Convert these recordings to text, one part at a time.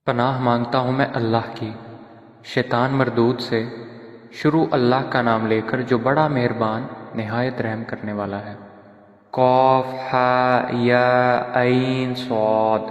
پناہ مانگتا ہوں میں اللہ کی شیطان مردود سے۔ شروع اللہ کا نام لے کر جو بڑا مہربان نہایت رحم کرنے والا ہے۔ قاف ہا یا عین صاد۔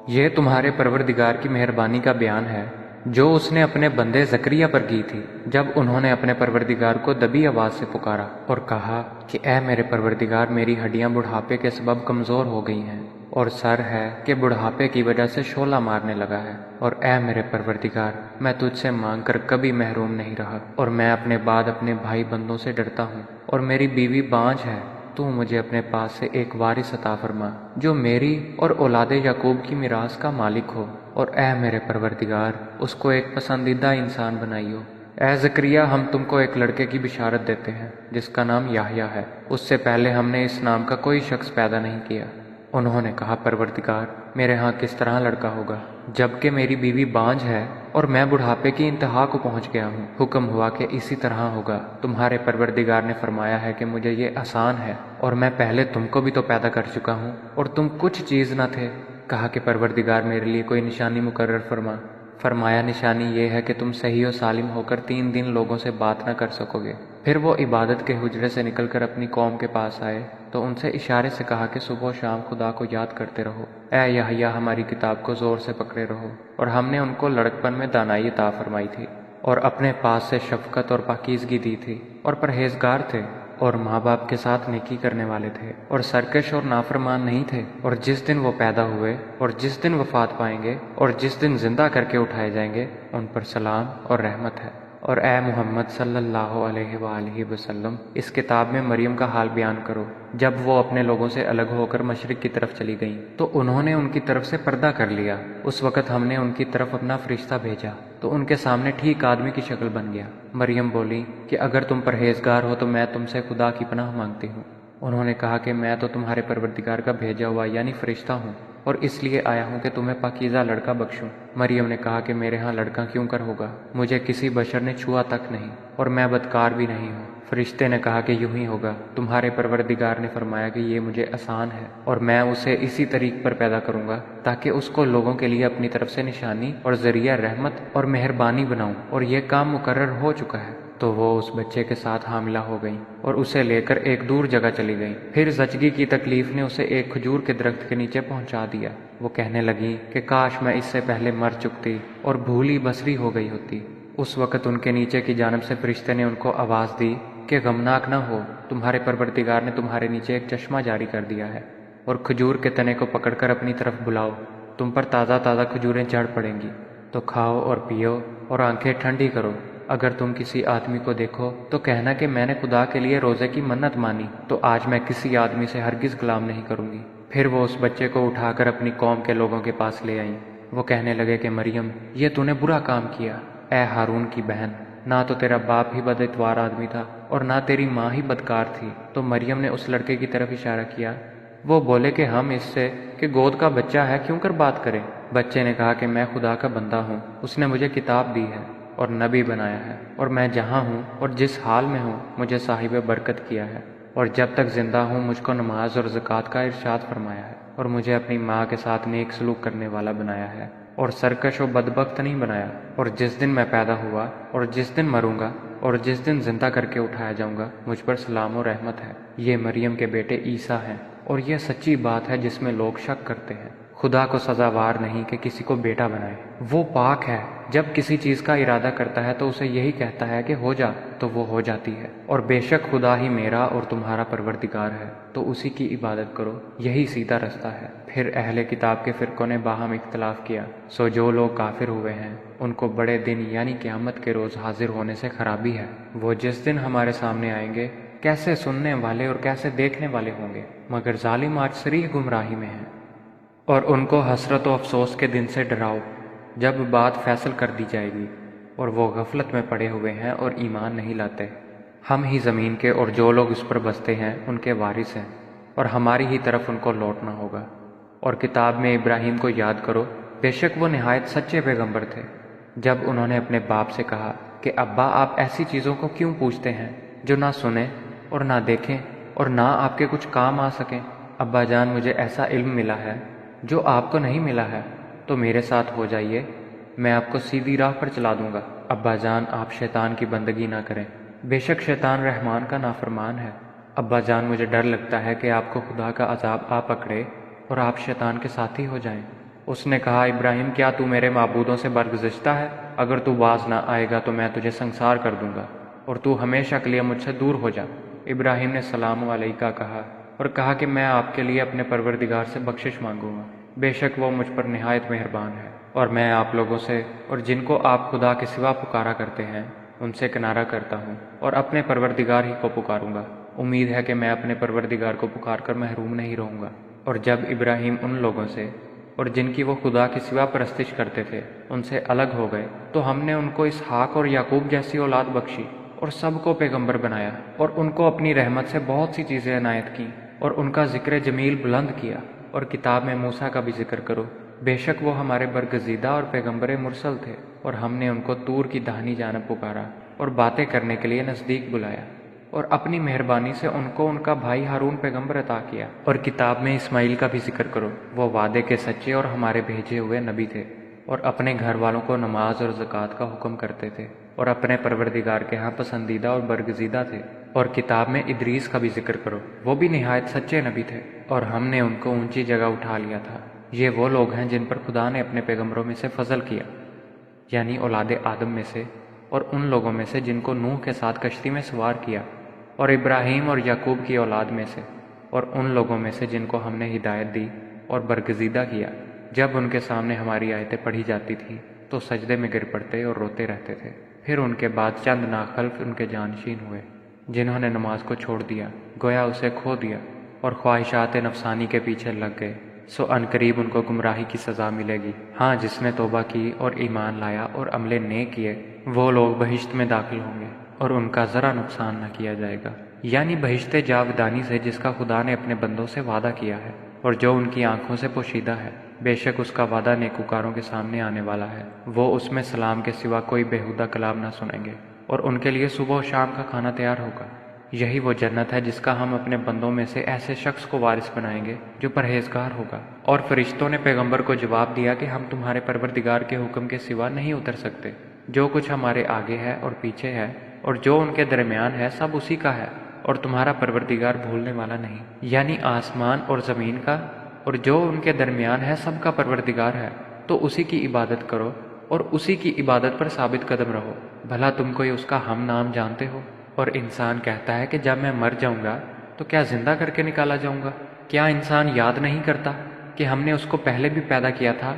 یہ تمہارے پروردگار کی مہربانی کا بیان ہے جو اس نے اپنے بندے زکریا پر کی تھی جب انہوں نے اپنے پروردگار کو دبی آواز سے پکارا اور کہا کہ اے میرے پروردگار، میری ہڈیاں بڑھاپے کے سبب کمزور ہو گئی ہیں اور سر ہے کہ بڑھاپے کی وجہ سے شعلہ مارنے لگا ہے، اور اے میرے پروردگار، میں تجھ سے مانگ کر کبھی محروم نہیں رہا، اور میں اپنے بعد اپنے بھائی بندوں سے ڈرتا ہوں، اور میری بیوی بانجھ ہے۔ تو مجھے اپنے پاس سے ایک وارث عطا فرما جو میری اور اولاد یعقوب کی میراث کا مالک ہو، اور اے میرے پروردگار، اس کو ایک پسندیدہ انسان بنائیو۔ اے زکریا، ہم تم کو ایک لڑکے کی بشارت دیتے ہیں جس کا نام یحییٰ ہے، اس سے پہلے ہم نے اس نام کا کوئی شخص پیدا نہیں کیا۔ انہوں نے کہا، پروردگار، میرے ہاں کس طرح لڑکا ہوگا جبکہ میری بیوی بانجھ ہے اور میں بڑھاپے کی انتہا کو پہنچ گیا ہوں؟ حکم ہوا کہ اسی طرح ہوگا۔ تمہارے پروردگار نے فرمایا ہے کہ مجھے یہ آسان ہے، اور میں پہلے تم کو بھی تو پیدا کر چکا ہوں اور تم کچھ چیز نہ تھے۔ کہا کہ پروردگار، میرے لیے کوئی نشانی مقرر فرما۔ فرمایا، نشانی یہ ہے کہ تم صحیح و سالم ہو کر 3 دن لوگوں سے بات نہ کر سکو گے۔ پھر وہ عبادت کے حجرے سے نکل کر اپنی قوم کے پاس آئے تو ان سے اشارے سے کہا کہ صبح و شام خدا کو یاد کرتے رہو۔ اے یحییٰ، ہماری کتاب کو زور سے پکڑے رہو۔ اور ہم نے ان کو لڑکپن میں دانائی عطا فرمائی تھی، اور اپنے پاس سے شفقت اور پاکیزگی دی تھی، اور پرہیزگار تھے، اور ماں باپ کے ساتھ نیکی کرنے والے تھے، اور سرکش اور نافرمان نہیں تھے۔ اور جس دن وہ پیدا ہوئے اور جس دن وفات پائیں گے اور جس دن زندہ کر کے اٹھائے جائیں گے، ان پر سلام اور رحمت ہے۔ اور اے محمد صلی اللہ علیہ وآلہ وسلم، اس کتاب میں مریم کا حال بیان کرو۔ جب وہ اپنے لوگوں سے الگ ہو کر مشرق کی طرف چلی گئیں تو انہوں نے ان کی طرف سے پردہ کر لیا۔ اس وقت ہم نے ان کی طرف اپنا فرشتہ بھیجا تو ان کے سامنے ٹھیک آدمی کی شکل بن گیا۔ مریم بولی کہ اگر تم پرہیزگار ہو تو میں تم سے خدا کی پناہ مانگتی ہوں۔ انہوں نے کہا کہ میں تو تمہارے پروردگار کا بھیجا ہوا یعنی فرشتہ ہوں، اور اس لیے آیا ہوں کہ تمہیں پاکیزہ لڑکا بخشوں۔ مریم نے کہا کہ میرے ہاں لڑکا کیوں کر ہوگا؟ مجھے کسی بشر نے چھوا تک نہیں، اور میں بدکار بھی نہیں ہوں۔ فرشتے نے کہا کہ یوں ہی ہوگا، تمہارے پروردگار نے فرمایا کہ یہ مجھے آسان ہے، اور میں اسے اسی طریق پر پیدا کروں گا تاکہ اس کو لوگوں کے لیے اپنی طرف سے نشانی اور ذریعہ رحمت اور مہربانی بناؤں، اور یہ کام مقرر ہو چکا ہے۔ تو وہ اس بچے کے ساتھ حاملہ ہو گئیں اور اسے لے کر ایک دور جگہ چلی گئیں۔ پھر زچگی کی تکلیف نے اسے ایک کھجور کے درخت کے نیچے پہنچا دیا۔ وہ کہنے لگیں کہ کاش میں اس سے پہلے مر چکتی اور بھولی بصری ہو گئی ہوتی۔ اس وقت ان کے نیچے کی جانب سے فرشتے نے ان کو آواز دی کہ غمناک نہ ہو، تمہارے پروردگار نے تمہارے نیچے ایک چشمہ جاری کر دیا ہے، اور کھجور کے تنے کو پکڑ کر اپنی طرف بلاؤ، تم پر تازہ تازہ کھجوریں جھڑ پڑیں گی، تو کھاؤ اور پیو اور آنکھیں ٹھنڈی کرو۔ اگر تم کسی آدمی کو دیکھو تو کہنا کہ میں نے خدا کے لیے روزے کی منت مانی، تو آج میں کسی آدمی سے ہرگز کلام نہیں کروں گی۔ پھر وہ اس بچے کو اٹھا کر اپنی قوم کے لوگوں کے پاس لے آئیں۔ وہ کہنے لگے کہ مریم، یہ تو نے برا کام کیا۔ اے ہارون کی بہن، نہ تو تیرا باپ ہی بد اتوار آدمی تھا اور نہ تیری ماں ہی بدکار تھی۔ تو مریم نے اس لڑکے کی طرف اشارہ کیا۔ وہ بولے کہ ہم اس سے کہ گود کا بچہ ہے کیوں کر بات کریں؟ بچے نے کہا کہ میں خدا کا بندہ ہوں، اس نے مجھے کتاب دی ہے اور نبی بنایا ہے، اور میں جہاں ہوں اور جس حال میں ہوں مجھے صاحب برکت کیا ہے، اور جب تک زندہ ہوں مجھ کو نماز اور زکوٰۃ کا ارشاد فرمایا ہے، اور مجھے اپنی ماں کے ساتھ نیک سلوک کرنے والا بنایا ہے، اور سرکش و بدبخت نہیں بنایا۔ اور جس دن میں پیدا ہوا اور جس دن مروں گا اور جس دن زندہ کر کے اٹھایا جاؤں گا، مجھ پر سلام و رحمت ہے۔ یہ مریم کے بیٹے عیسیٰ ہیں، اور یہ سچی بات ہے جس میں لوگ شک کرتے ہیں۔ خدا کو سزاوار نہیں کہ کسی کو بیٹا بنائے۔ وہ پاک ہے، جب کسی چیز کا ارادہ کرتا ہے تو اسے یہی کہتا ہے کہ ہو جا، تو وہ ہو جاتی ہے۔ اور بے شک خدا ہی میرا اور تمہارا پروردگار ہے، تو اسی کی عبادت کرو، یہی سیدھا رستہ ہے۔ پھر اہل کتاب کے فرقوں نے باہم اختلاف کیا، سو جو لوگ کافر ہوئے ہیں ان کو بڑے دن یعنی قیامت کے روز حاضر ہونے سے خرابی ہے۔ وہ جس دن ہمارے سامنے آئیں گے کیسے سننے والے اور کیسے دیکھنے والے ہوں گے، مگر ظالم آج صریح گمراہی میں ہیں۔ اور ان کو حسرت و افسوس کے دن سے ڈراؤ جب بات فیصل کر دی جائے گی، اور وہ غفلت میں پڑے ہوئے ہیں اور ایمان نہیں لاتے۔ ہم ہی زمین کے اور جو لوگ اس پر بستے ہیں ان کے وارث ہیں، اور ہماری ہی طرف ان کو لوٹنا ہوگا۔ اور کتاب میں ابراہیم کو یاد کرو، بے شک وہ نہایت سچے پیغمبر تھے۔ جب انہوں نے اپنے باپ سے کہا کہ ابا، آپ ایسی چیزوں کو کیوں پوچھتے ہیں جو نہ سنیں اور نہ دیکھیں اور نہ آپ کے کچھ کام آ سکیں؟ ابا جان، مجھے ایسا علم ملا ہے جو آپ کو نہیں ملا ہے، تو میرے ساتھ ہو جائیے، میں آپ کو سیدھی راہ پر چلا دوں گا۔ ابا جان، آپ شیطان کی بندگی نہ کریں، بے شک شیطان رحمان کا نافرمان ہے۔ ابا جان، مجھے ڈر لگتا ہے کہ آپ کو خدا کا عذاب آ پکڑے اور آپ شیطان کے ساتھی ہو جائیں۔ اس نے کہا، ابراہیم، کیا تو میرے معبودوں سے برگزشتہ ہے؟ اگر تو باز نہ آئے گا تو میں تجھے سنسار کر دوں گا اور تو ہمیشہ کے لیے مجھ سے دور ہو جا۔ ابراہیم نے سلام علیکہ کہا اور کہا کہ میں آپ کے لیے اپنے پروردگار سے بخشش مانگوں گا، بے شک وہ مجھ پر نہایت مہربان ہے، اور میں آپ لوگوں سے اور جن کو آپ خدا کے سوا پکارا کرتے ہیں ان سے کنارہ کرتا ہوں اور اپنے پروردگار ہی کو پکاروں گا۔ امید ہے کہ میں اپنے پروردگار کو پکار کر محروم نہیں رہوں گا۔ اور جب ابراہیم ان لوگوں سے اور جن کی وہ خدا کے سوا پرستش کرتے تھے ان سے الگ ہو گئے تو ہم نے ان کو اسحاق اور یعقوب جیسی اولاد بخشی اور سب کو پیغمبر بنایا، اور ان کو اپنی رحمت سے بہت سی چیزیں عنایت کیں اور ان کا ذکر جمیل بلند کیا۔ اور کتاب میں موسیٰ کا بھی ذکر کرو، بے شک وہ ہمارے برگزیدہ اور پیغمبر مرسل تھے، اور ہم نے ان کو طور کی داہنی جانب پکارا اور باتیں کرنے کے لیے نزدیک بلایا، اور اپنی مہربانی سے ان کو ان کا بھائی ہارون پیغمبر عطا کیا۔ اور کتاب میں اسماعیل کا بھی ذکر کرو، وہ وعدے کے سچے اور ہمارے بھیجے ہوئے نبی تھے، اور اپنے گھر والوں کو نماز اور زکوٰۃ کا حکم کرتے تھے، اور اپنے پروردگار کے ہاں پسندیدہ اور برگزیدہ تھے۔ اور کتاب میں ادریس کا بھی ذکر کرو، وہ بھی نہایت سچے نبی تھے، اور ہم نے ان کو اونچی جگہ اٹھا لیا تھا۔ یہ وہ لوگ ہیں جن پر خدا نے اپنے پیغمبروں میں سے فضل کیا، یعنی اولاد آدم میں سے، اور ان لوگوں میں سے جن کو نوح کے ساتھ کشتی میں سوار کیا، اور ابراہیم اور یعقوب کی اولاد میں سے، اور ان لوگوں میں سے جن کو ہم نے ہدایت دی اور برگزیدہ کیا۔ جب ان کے سامنے ہماری آیتیں پڑھی جاتی تھیں تو سجدے میں گر پڑتے اور روتے رہتے تھے۔ پھر ان کے بعد چند ناخلف ان کے جانشین ہوئے جنہوں نے نماز کو چھوڑ دیا، گویا اسے کھو دیا، اور خواہشات نفسانی کے پیچھے لگ گئے، سو عنقریب ان کو گمراہی کی سزا ملے گی۔ ہاں، جس نے توبہ کی اور ایمان لایا اور عمل نیک کیے، وہ لوگ بہشت میں داخل ہوں گے اور ان کا ذرا نقصان نہ کیا جائے گا، یعنی بہشت جاودانی سے جس کا خدا نے اپنے بندوں سے وعدہ کیا ہے اور جو ان کی آنکھوں سے پوشیدہ ہے۔ بے شک اس کا وعدہ نیکوکاروں کے سامنے آنے والا ہے، وہ اس میں سلام کے سوا کوئی بیہودہ کلام نہ سنیں گے، اور ان کے لیے صبح و شام کا کھانا تیار ہوگا۔ یہی وہ جنت ہے جس کا ہم اپنے بندوں میں سے ایسے شخص کو وارث بنائیں گے جو پرہیزگار ہوگا۔ اور فرشتوں نے پیغمبر کو جواب دیا کہ ہم تمہارے پروردگار کے حکم کے سوا نہیں اتر سکتے، جو کچھ ہمارے آگے ہے اور پیچھے ہے اور جو ان کے درمیان ہے سب اسی کا ہے، اور تمہارا پروردگار بھولنے والا نہیں، یعنی آسمان اور زمین کا اور جو ان کے درمیان ہے سب کا پروردگار ہے، تو اسی کی عبادت کرو اور اسی کی عبادت پر ثابت قدم رہو۔ بھلا تم کوئی اس کا ہم نام جانتے ہو؟ اور انسان کہتا ہے کہ جب میں مر جاؤں گا تو کیا زندہ کر کے نکالا جاؤں گا؟ کیا انسان یاد نہیں کرتا کہ ہم نے اس کو پہلے بھی پیدا کیا تھا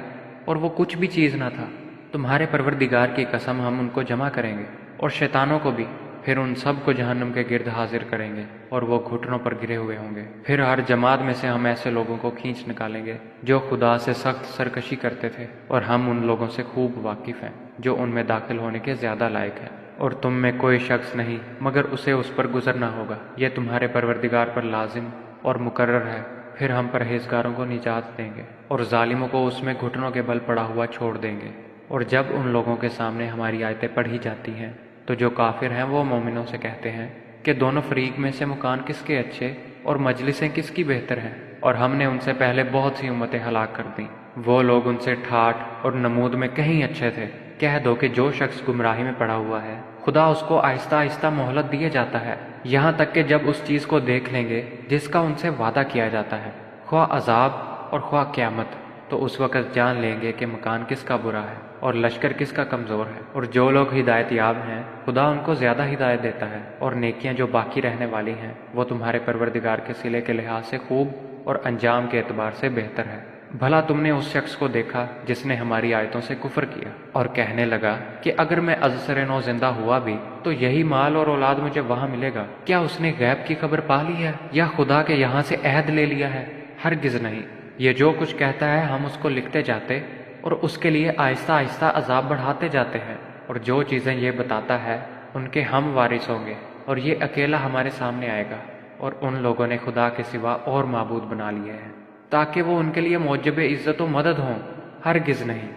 اور وہ کچھ بھی چیز نہ تھا؟ تمہارے پروردگار کی قسم، ہم ان کو جمع کریں گے اور شیطانوں کو بھی، پھر ان سب کو جہنم کے گرد حاضر کریں گے اور وہ گھٹنوں پر گرے ہوئے ہوں گے۔ پھر ہر جماعت میں سے ہم ایسے لوگوں کو کھینچ نکالیں گے جو خدا سے سخت سرکشی کرتے تھے، اور ہم ان لوگوں سے خوب واقف ہیں جو ان میں داخل ہونے کے زیادہ لائق ہیں۔ اور تم میں کوئی شخص نہیں مگر اسے اس پر گزرنا ہوگا، یہ تمہارے پروردگار پر لازم اور مقرر ہے۔ پھر ہم پرہیزگاروں کو نجات دیں گے اور ظالموں کو اس میں گھٹنوں کے بل پڑا ہوا چھوڑ دیں گے۔ اور جب ان لوگوں کے سامنے ہماری آیتیں پڑھی جاتی ہیں تو جو کافر ہیں وہ مومنوں سے کہتے ہیں کہ دونوں فریق میں سے مکان کس کے اچھے اور مجلسیں کس کی بہتر ہیں، اور ہم نے ان سے پہلے بہت سی امتیں ہلاک کر دیں، وہ لوگ ان سے ٹھاٹھ اور نمود میں کہیں اچھے تھے۔ کہہ دو کہ جو شخص گمراہی میں پڑا ہوا ہے خدا اس کو آہستہ آہستہ مہلت دیے جاتا ہے، یہاں تک کہ جب اس چیز کو دیکھ لیں گے جس کا ان سے وعدہ کیا جاتا ہے، خواہ عذاب اور خواہ قیامت، تو اس وقت جان لیں گے کہ مکان کس کا برا ہے اور لشکر کس کا کمزور ہے۔ اور جو لوگ ہدایت یاب ہیں خدا ان کو زیادہ ہدایت دیتا ہے، اور نیکیاں جو باقی رہنے والی ہیں وہ تمہارے پروردگار کے صلے کے لحاظ سے خوب اور انجام کے اعتبار سے بہتر ہے۔ بھلا تم نے اس شخص کو دیکھا جس نے ہماری آیتوں سے کفر کیا اور کہنے لگا کہ اگر میں ازسر نو زندہ ہوا بھی تو یہی مال اور اولاد مجھے وہاں ملے گا؟ کیا اس نے غیب کی خبر پا لی ہے یا خدا کے یہاں سے عہد لے لیا ہے؟ ہرگز نہیں، یہ جو کچھ کہتا ہے ہم اس کو لکھتے جاتے اور اس کے لیے آہستہ آہستہ عذاب بڑھاتے جاتے ہیں، اور جو چیزیں یہ بتاتا ہے ان کے ہم وارث ہوں گے، اور یہ اکیلا ہمارے سامنے آئے گا۔ اور ان لوگوں نے خدا کے سوا اور معبود بنا لیے ہیں تاکہ وہ ان کے لیے موجب عزت و مدد ہوں، ہرگز نہیں،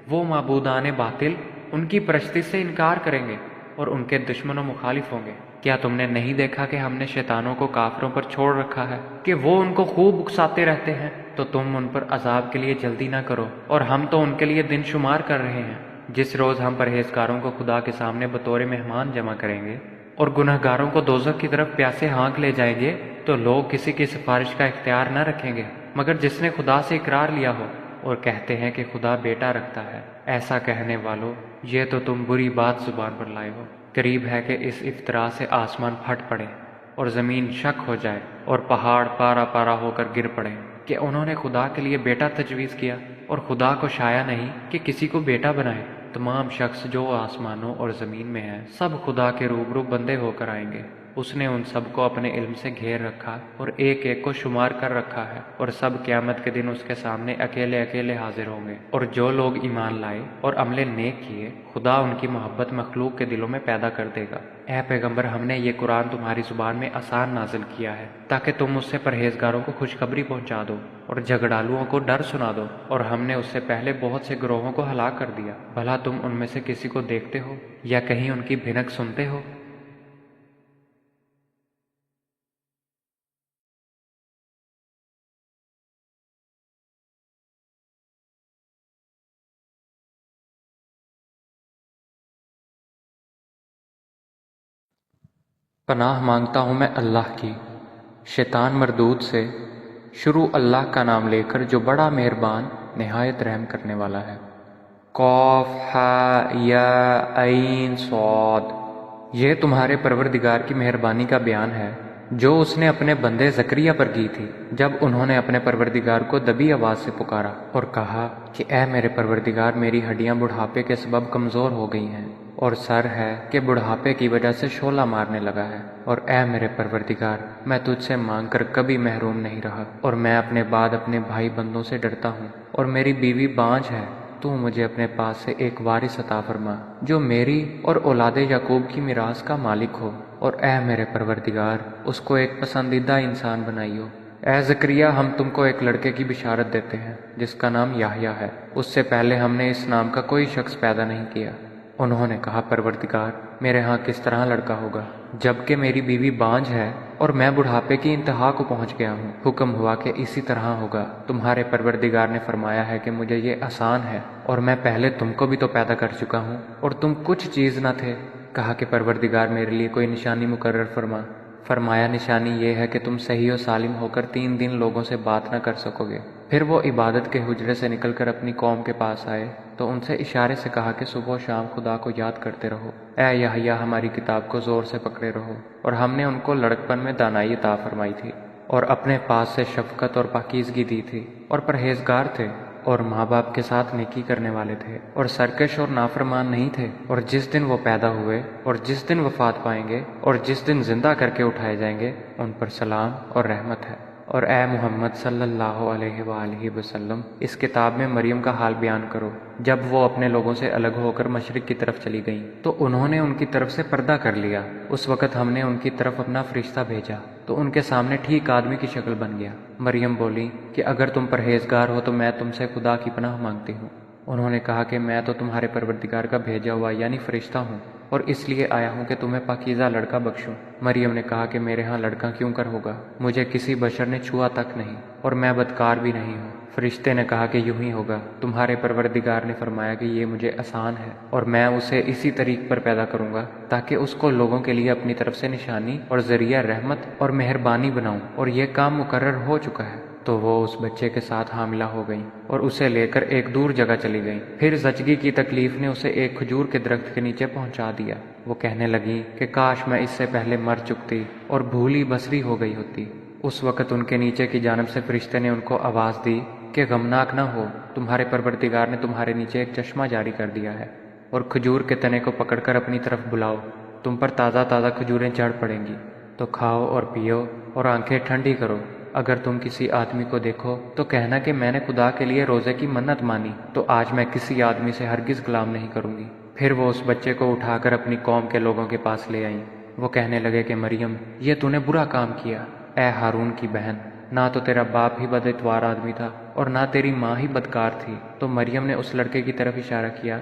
وہ معبودان باطل ان کی پرستی سے انکار کریں گے اور ان کے دشمن و مخالف ہوں گے۔ کیا تم نے نہیں دیکھا کہ ہم نے شیطانوں کو کافروں پر چھوڑ رکھا ہے کہ وہ ان کو خوب اکساتے رہتے ہیں؟ تو تم ان پر عذاب کے لیے جلدی نہ کرو، اور ہم تو ان کے لیے دن شمار کر رہے ہیں۔ جس روز ہم پرہیزگاروں کو خدا کے سامنے بطور مہمان جمع کریں گے اور گنہگاروں کو دوزخ کی طرف پیاسے ہانک لے جائیں گے، تو لوگ کسی کی سفارش کا اختیار نہ رکھیں گے مگر جس نے خدا سے اقرار لیا ہو، اور کہتے ہیں کہ خدا بیٹا رکھتا ہے۔ ایسا کہنے والو، یہ تو تم بری بات زبان پر لائے ہو۔ قریب ہے کہ اس افطرا سے آسمان پھٹ پڑے اور زمین شک ہو جائے اور پہاڑ پارا پارا ہو کر گر پڑے کہ انہوں نے خدا کے لیے بیٹا تجویز کیا، اور خدا کو شایع نہیں کہ کسی کو بیٹا بنائے۔ تمام شخص جو آسمانوں اور زمین میں ہیں سب خدا کے روبرو بندے ہو کر آئیں گے۔ اس نے ان سب کو اپنے علم سے گھیر رکھا اور ایک ایک کو شمار کر رکھا ہے، اور سب قیامت کے دن اس کے سامنے اکیلے اکیلے حاضر ہوں گے۔ اور جو لوگ ایمان لائے اور عمل نیک کیے، خدا ان کی محبت مخلوق کے دلوں میں پیدا کر دے گا۔ اے پیغمبر، ہم نے یہ قرآن تمہاری زبان میں آسان نازل کیا ہے تاکہ تم اس سے پرہیزگاروں کو خوشخبری پہنچا دو اور جھگڑالوؤں کو ڈر سنا دو، اور ہم نے اس سے پہلے بہت سے گروہوں کو ہلاک کر دیا۔ بھلا تم ان میں سے کسی کو دیکھتے ہو یا کہیں ان کی بھنک سنتے ہو؟ پناہ مانگتا ہوں میں اللہ کی شیطان مردود سے۔ شروع اللہ کا نام لے کر جو بڑا مہربان نہایت رحم کرنے والا ہے۔ قاف ہا یا عین صاد۔ یہ تمہارے پروردگار کی مہربانی کا بیان ہے جو اس نے اپنے بندے زکریا پر کی تھی جب انہوں نے اپنے پروردگار کو دبی آواز سے پکارا اور کہا کہ اے میرے پروردگار، میری ہڈیاں بڑھاپے کے سبب کمزور ہو گئی ہیں، اور سر ہے کہ بڑھاپے کی وجہ سے شعلہ مارنے لگا ہے، اور اے میرے پروردگار، میں تجھ سے مانگ کر کبھی محروم نہیں رہا، اور میں اپنے بعد اپنے بھائی بندوں سے ڈرتا ہوں، اور میری بیوی بانجھ ہے۔ تو مجھے اپنے پاس سے ایک وارث عطا فرما جو میری اور اولاد یعقوب کی میراث کا مالک ہو، اور اے میرے پروردگار، اس کو ایک پسندیدہ انسان بنائیو۔ اے زکریا، ہم تم کو ایک لڑکے کی بشارت دیتے ہیں جس کا نام یحییٰ ہے۔ اس سے پہلے ہم نے اس نام کا کوئی شخص پیدا نہیں کیا۔ انہوں نے کہا، پروردگار، میرے ہاں کس طرح لڑکا ہوگا جبکہ میری بیوی بانجھ ہے اور میں بڑھاپے کی انتہا کو پہنچ گیا ہوں؟ حکم ہوا کہ اسی طرح ہوگا۔ تمہارے پروردگار نے فرمایا ہے کہ مجھے یہ آسان ہے، اور میں پہلے تم کو بھی تو پیدا کر چکا ہوں اور تم کچھ چیز نہ تھے۔ کہا کہ پروردگار، میرے لیے کوئی نشانی مقرر فرما۔ فرمایا، نشانی یہ ہے کہ تم صحیح و سالم ہو کر 3 دن لوگوں سے بات نہ کر سکو گے۔ پھر وہ عبادت کے حجرے سے نکل کر اپنی قوم کے پاس آئے تو ان سے اشارے سے کہا کہ صبح و شام خدا کو یاد کرتے رہو۔ اے یحییٰ، ہماری کتاب کو زور سے پکڑے رہو۔ اور ہم نے ان کو لڑکپن میں دانائی عطا فرمائی تھی، اور اپنے پاس سے شفقت اور پاکیزگی دی تھی، اور پرہیزگار تھے، اور ماں باپ کے ساتھ نیکی کرنے والے تھے، اور سرکش اور نافرمان نہیں تھے۔ اور جس دن وہ پیدا ہوئے اور جس دن وفات پائیں گے اور جس دن زندہ کر کے اٹھائے جائیں گے، ان پر سلام اور رحمت ہے۔ اور اے محمد صلی اللہ علیہ وآلہ وسلم، اس کتاب میں مریم کا حال بیان کرو۔ جب وہ اپنے لوگوں سے الگ ہو کر مشرق کی طرف چلی گئیں تو انہوں نے ان کی طرف سے پردہ کر لیا۔ اس وقت ہم نے ان کی طرف اپنا فرشتہ بھیجا تو ان کے سامنے ٹھیک آدمی کی شکل بن گیا۔ مریم بولی کہ اگر تم پرہیزگار ہو تو میں تم سے خدا کی پناہ مانگتی ہوں۔ انہوں نے کہا کہ میں تو تمہارے پروردگار کا بھیجا ہوا یعنی فرشتہ ہوں، اور اس لیے آیا ہوں کہ تمہیں پاکیزہ لڑکا بخشوں۔ مریم نے کہا کہ میرے ہاں لڑکا کیوں کر ہوگا؟ مجھے کسی بشر نے چھوا تک نہیں، اور میں بدکار بھی نہیں ہوں۔ فرشتے نے کہا کہ یوں ہی ہوگا۔ تمہارے پروردگار نے فرمایا کہ یہ مجھے آسان ہے، اور میں اسے اسی طریق پر پیدا کروں گا تاکہ اس کو لوگوں کے لیے اپنی طرف سے نشانی اور ذریعہ رحمت اور مہربانی بناؤں، اور یہ کام مقرر ہو چکا ہے۔ تو وہ اس بچے کے ساتھ حاملہ ہو گئیں اور اسے لے کر ایک دور جگہ چلی گئیں۔ پھر زچگی کی تکلیف نے اسے ایک کھجور کے درخت کے نیچے پہنچا دیا۔ وہ کہنے لگی کہ کاش میں اس سے پہلے مر چکتی اور بھولی بسری ہو گئی ہوتی۔ اس وقت ان کے نیچے کی جانب سے فرشتے نے ان کو آواز دی کہ غمناک نہ ہو، تمہارے پروردگار نے تمہارے نیچے ایک چشمہ جاری کر دیا ہے، اور کھجور کے تنے کو پکڑ کر اپنی طرف بلاؤ، تم پر تازہ تازہ کھجوریں چڑھ پڑیں گی، تو کھاؤ اور پیو اور آنکھیں ٹھنڈی کرو۔ اگر تم کسی آدمی کو دیکھو تو کہنا کہ میں نے خدا کے لیے روزے کی منت مانی، تو آج میں کسی آدمی سے ہرگز کلام نہیں کروں گی۔ پھر وہ اس بچے کو اٹھا کر اپنی قوم کے لوگوں کے پاس لے آئیں۔ وہ کہنے لگے کہ مریم، یہ تو نے برا کام کیا۔ اے ہارون کی بہن، نہ تو تیرا باپ ہی بد اتوار آدمی تھا اور نہ تیری ماں ہی بدکار تھی۔ تو مریم نے اس لڑکے کی طرف اشارہ کیا۔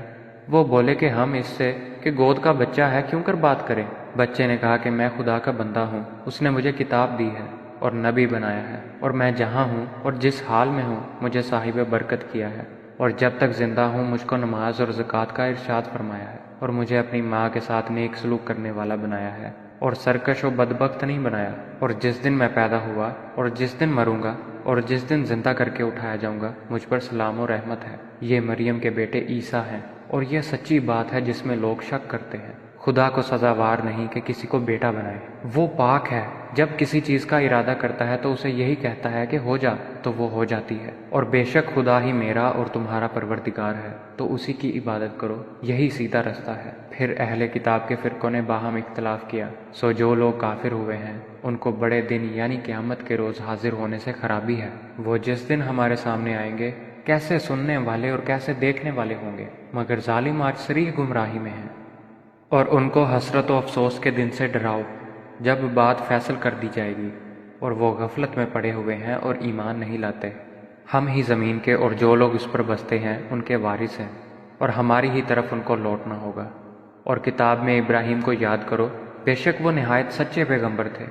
وہ بولے کہ ہم اس سے کہ گود کا بچہ ہے کیوں کر بات کریں؟ بچے نے کہا کہ میں خدا کا بندہ ہوں، اس نے مجھے کتاب دی ہے اور نبی بنایا ہے، اور میں جہاں ہوں اور جس حال میں ہوں مجھے صاحب برکت کیا ہے، اور جب تک زندہ ہوں مجھ کو نماز اور زکوٰۃ کا ارشاد فرمایا ہے، اور مجھے اپنی ماں کے ساتھ نیک سلوک کرنے والا بنایا ہے، اور سرکش و بدبخت نہیں بنایا، اور جس دن میں پیدا ہوا اور جس دن مروں گا اور جس دن زندہ کر کے اٹھایا جاؤں گا مجھ پر سلام و رحمت ہے۔ یہ مریم کے بیٹے عیسیٰ ہیں، اور یہ سچی بات ہے جس میں لوگ شک کرتے ہیں۔ خدا کو سزاوار نہیں کہ کسی کو بیٹا بنائے، وہ پاک ہے، جب کسی چیز کا ارادہ کرتا ہے تو اسے یہی کہتا ہے کہ ہو جا تو وہ ہو جاتی ہے، اور بے شک خدا ہی میرا اور تمہارا پروردگار ہے، تو اسی کی عبادت کرو، یہی سیدھا رستہ ہے۔ پھر اہل کتاب کے فرقوں نے باہم اختلاف کیا، سو جو لوگ کافر ہوئے ہیں ان کو بڑے دن یعنی قیامت کے روز حاضر ہونے سے خرابی ہے۔ وہ جس دن ہمارے سامنے آئیں گے کیسے سننے والے اور کیسے دیکھنے والے ہوں گے، مگر ظالم آج صریح گمراہی میں ہیں۔ اور ان کو حسرت و افسوس کے دن سے ڈراؤ جب بات فیصل کر دی جائے گی، اور وہ غفلت میں پڑے ہوئے ہیں اور ایمان نہیں لاتے۔ ہم ہی زمین کے اور جو لوگ اس پر بستے ہیں ان کے وارث ہیں، اور ہماری ہی طرف ان کو لوٹنا ہوگا۔ اور کتاب میں ابراہیم کو یاد کرو، بے شک وہ نہایت سچے پیغمبر تھے،